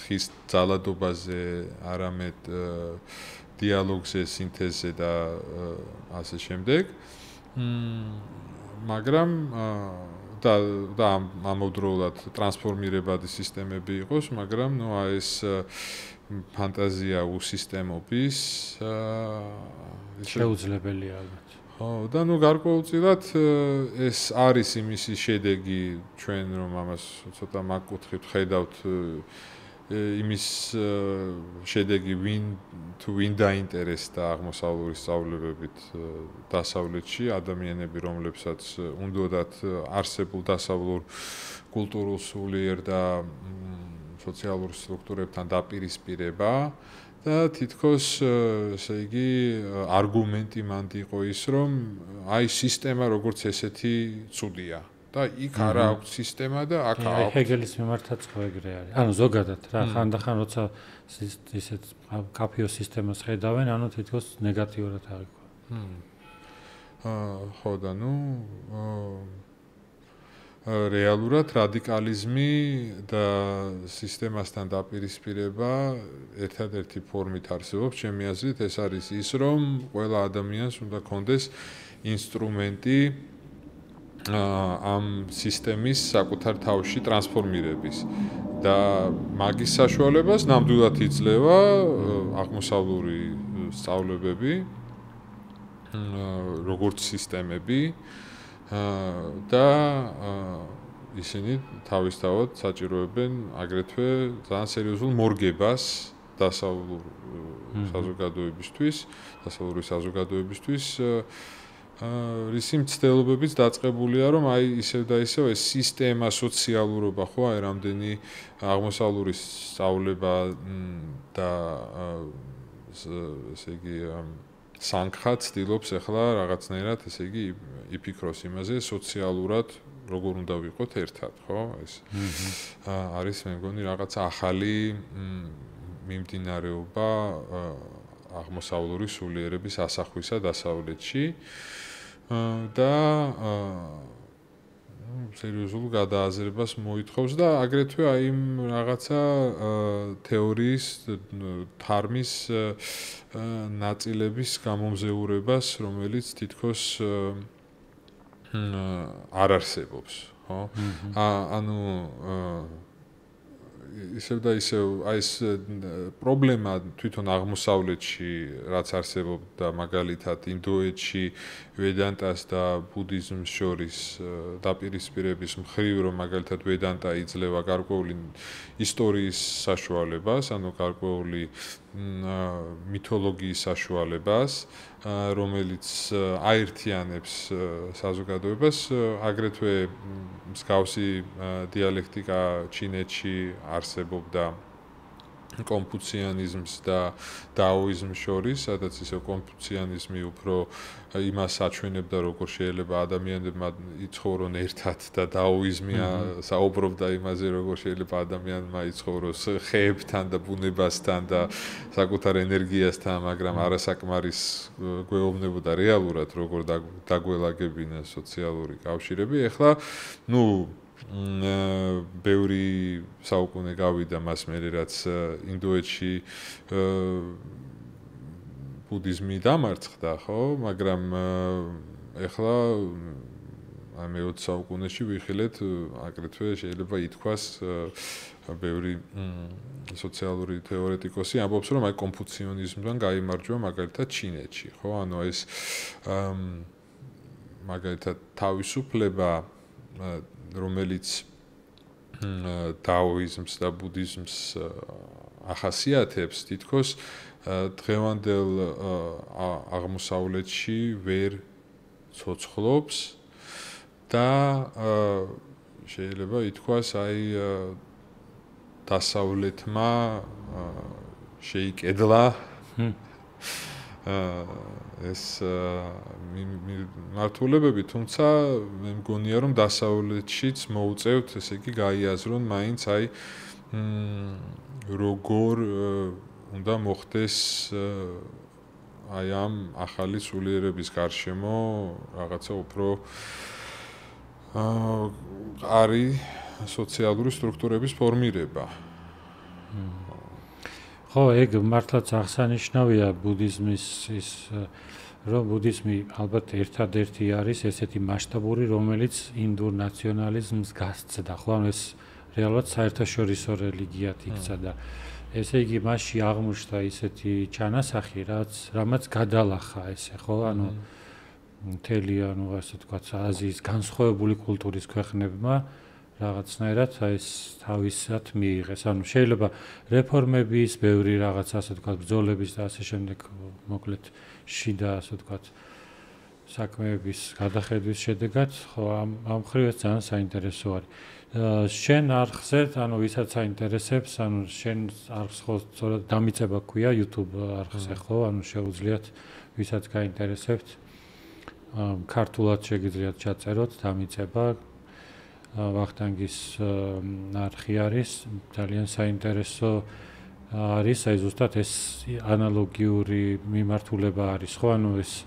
ხის ძალადობაზე, არამედ დიალოგზე, სინთეზზე და ასე შემდეგ. მაგრამ და ამავდროულად ტრანსფორმირებადი სისტემები იყოს, მაგრამ ეს ფანტაზია უსისტემობის შეუძლებელია ალბათ. ხო, და გარკვეულწილად ეს არის იმისი შედეგი, ჩვენ რომ ამას ცოტა მაგ კუთხით ხედავთ, იმის შედეგი ვინ დაინტერესდა აღმოსავლური სწავლებებით დასავლეთში, ადამიანები, რომლებსაც უნდათ არსებულ დასავლურ კულტურულ სულიერ და სოციალურ სტრუქტურებთან დაპირისპირება და თითქოს ესე იგი არგუმენტი მანდ იყო ის, რომ აი სისტემა როგორც ესეთი ცუდია და იქ არა აქვს სისტემა და აქ აქვს. ჰეგელის მიმართაც ხო ეგრე არის. ანუ ზოგადად რა, ხანდახან როცა ისეთ კაფეო სისტემას ხედავენ, ანუ თითქოს ნეგატიურად აღიქვა. ხო და რეალურად რადიკალიზმი და სისტემასთან დაპირისპირება ერთადერთი ფორმით არსებობს, ჩემი აზრით, ეს არის ის, რომ ყველა ადამიანს უნდა კონდეს ინსტრუმენტი ამ სისტემის საკუთარ თავში ტრანსფორმირების და მაგის საშუალებას ნამდვილად იძლევა აღმოსავლური სწავლებები, როგორც სისტემები და ისინი თავისთავად საჭიროებენ აგრეთვე ძალიან სერიოზულ მორგებას დასავლურ საზოგადოებისთვის, დასავლური საზოგადოებისთვის რისი მცდელობებიც დაწყებულია, რომ აი ისევ და ისევ ეს სისტემა, სოციალურობა, ხო, აი რამდენი აღმოსავლური სწავლება და ესე იგი სანქხა ცდილობს ახლა რაღაცნაირად, ესე იგი იფიქროს იმაზე, სოციალურად როგორ უნდა ვიყოთ ერთად, ხო? ეს არის მე მგონი რაღაც ახალი მიმდინარეობა აღმოსავლური სულიერების ასახვისა დასავლეთში და სერიოზულ გადააზრებას მოითხოვს და აგრეთვე აი იმ რაღაცა თეორიის თარმის ნაწილების გამომზეურებას, რომელიც თითქოს არ არსებობს, ხო? ანუ ისევ და ისევ აი ეს პრობლემა თვითონ აღმოსავლეთში რაც არსებობდა მაგალითად ინდოეთში ვედანტას და ბუდიზმს შორის დაპირისპირების მხრივ რომ მაგალითად ვედანტა იძლევა გარკვეული ისტორიის საშუალებას, ანუ გარკვეული მითოლოგიის საშუალებას, რომელიც აერთიანებს საზოგადოებას, აგრეთვე მსგავსი დიალექტიკა ჩინეთში არსებობდა კონფუციანიზმს და დაოიზმს შორის, სადაც ისე კონფუციანიზმი უფრო იმას აჩვენებდა, როგორ შეიძლება ადამიანებმა იცხოვრონ ერთად და დაოიზმი საუბრობდა იმაზე, როგორ შეიძლება ადამიანმა იცხოვროს ხეებთან და ბუნებასთან და საკუთარ ენერგიასთან, მაგრამ არასაკმარის გვეუბნებოდა რეალურად, როგორ დაგველაგებინა სოციალური კავშირები. ეხლა, ბევრი საუკუნე გავიდა მას მერე, რაც ინდოეთში ბუდიზმი დამარცხდა, ხო? მაგრამ ეხლა მე-20 საუკუნეში ვიხილეთ, აგრეთვე შეიძლება ითქვას, ბევრი სოციალური თეორეტიკოსი ამბობს, რომ აი კონფუციანიზმთან გაიმარჯვა მაგალითად ჩინეთში, ხო? ანუ ეს მაგალითად თავისუფლება რომელიც დაოიზმს და ბუდიზმს ახასიათებს, თითქოს დღევანდელ აღმოსავლეთში ვერ ცოცხლობს და შეიძლება ითქვას, აი დასავლეთმა შეიკედლა ეს მართულებები, თუმცა მე მგონია, რომ დასავლეთშიც მოუწევთ, ესე იგი, გაიაზრონ მაინც აი როგორ უნდა მოხდეს აი ამ ახალი სულიერების გარშემო რაღაცა უფრო მყარი სოციალური სტრუქტურების ფორმირება. ხო, ეგ მართლაც აღსანიშნავია ბუდიზმის ის რომ ბუდიზმი ალბათ ერთადერთი არის ესეთი მასშტაბური, რომელიც ინდურ ნაციონალიზმს გასცდა, ხო? ანუ ეს რეალურად საერთაშორისო რელიგიად იქცა და ესე იგი მასში აღმოჩნდა ისეთი ჩანასახი, რამაც გადალახა ესე, ხო? ანუ მთელი, ანუ ასე ვთქვათ, აზიის განსხვავებული კულტურის ქვეყნებმა რაღაცნაირად ეს თავისად მიიღეს. ანუ შეიძლება რეფორმების, ბევრი რაღაც ასე ვთქვათ, ბრძოლების და ასე შემდეგ, მოკლედ შიდა ასე ვთქვათ, საქმეების გადახედვის შედეგად, ხო, ამ მხრივაც ძალიან საინტერესო არის. შენ არხზე, ანუ ვისაც საინტერესებს, ანუ შენ არხს ხო სწორად დამიწება ქვია YouTube არხზე, ხო? ანუ შეუძლიათ ვისაც გაინტერესებთ, ქართულად შეგიძლიათ ჩაწეროთ, დამიწება ვახტანგის არხი არის, ძალიან საინტერესო არის, აი ზუსტად ეს ანალოგიური მიმართულება არის, ხო? ანუ ეს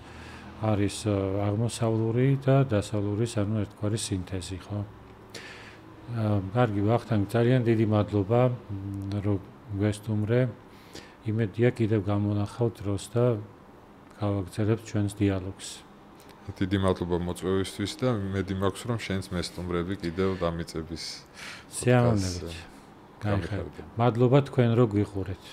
არის აღმოსავლური და დასავლურის, ანუ ერთგვარი სინთეზი, ხო? კარგი, ვახტანგ, ძალიან დიდი მადლობა, რომ გვესტუმრე. იმედია კიდევ გამონახავთ დროს და გავაგრძელებთ ჩვენს დიალოგს. დიდი მადლობა მოწვევისთვის და მედი მაქვს, რომ შენს მესტუმრები კიდევ დამიწების სიამოვნებით. გაიხარეთ. მადლობა თქვენ, რომ გვიყურეთ.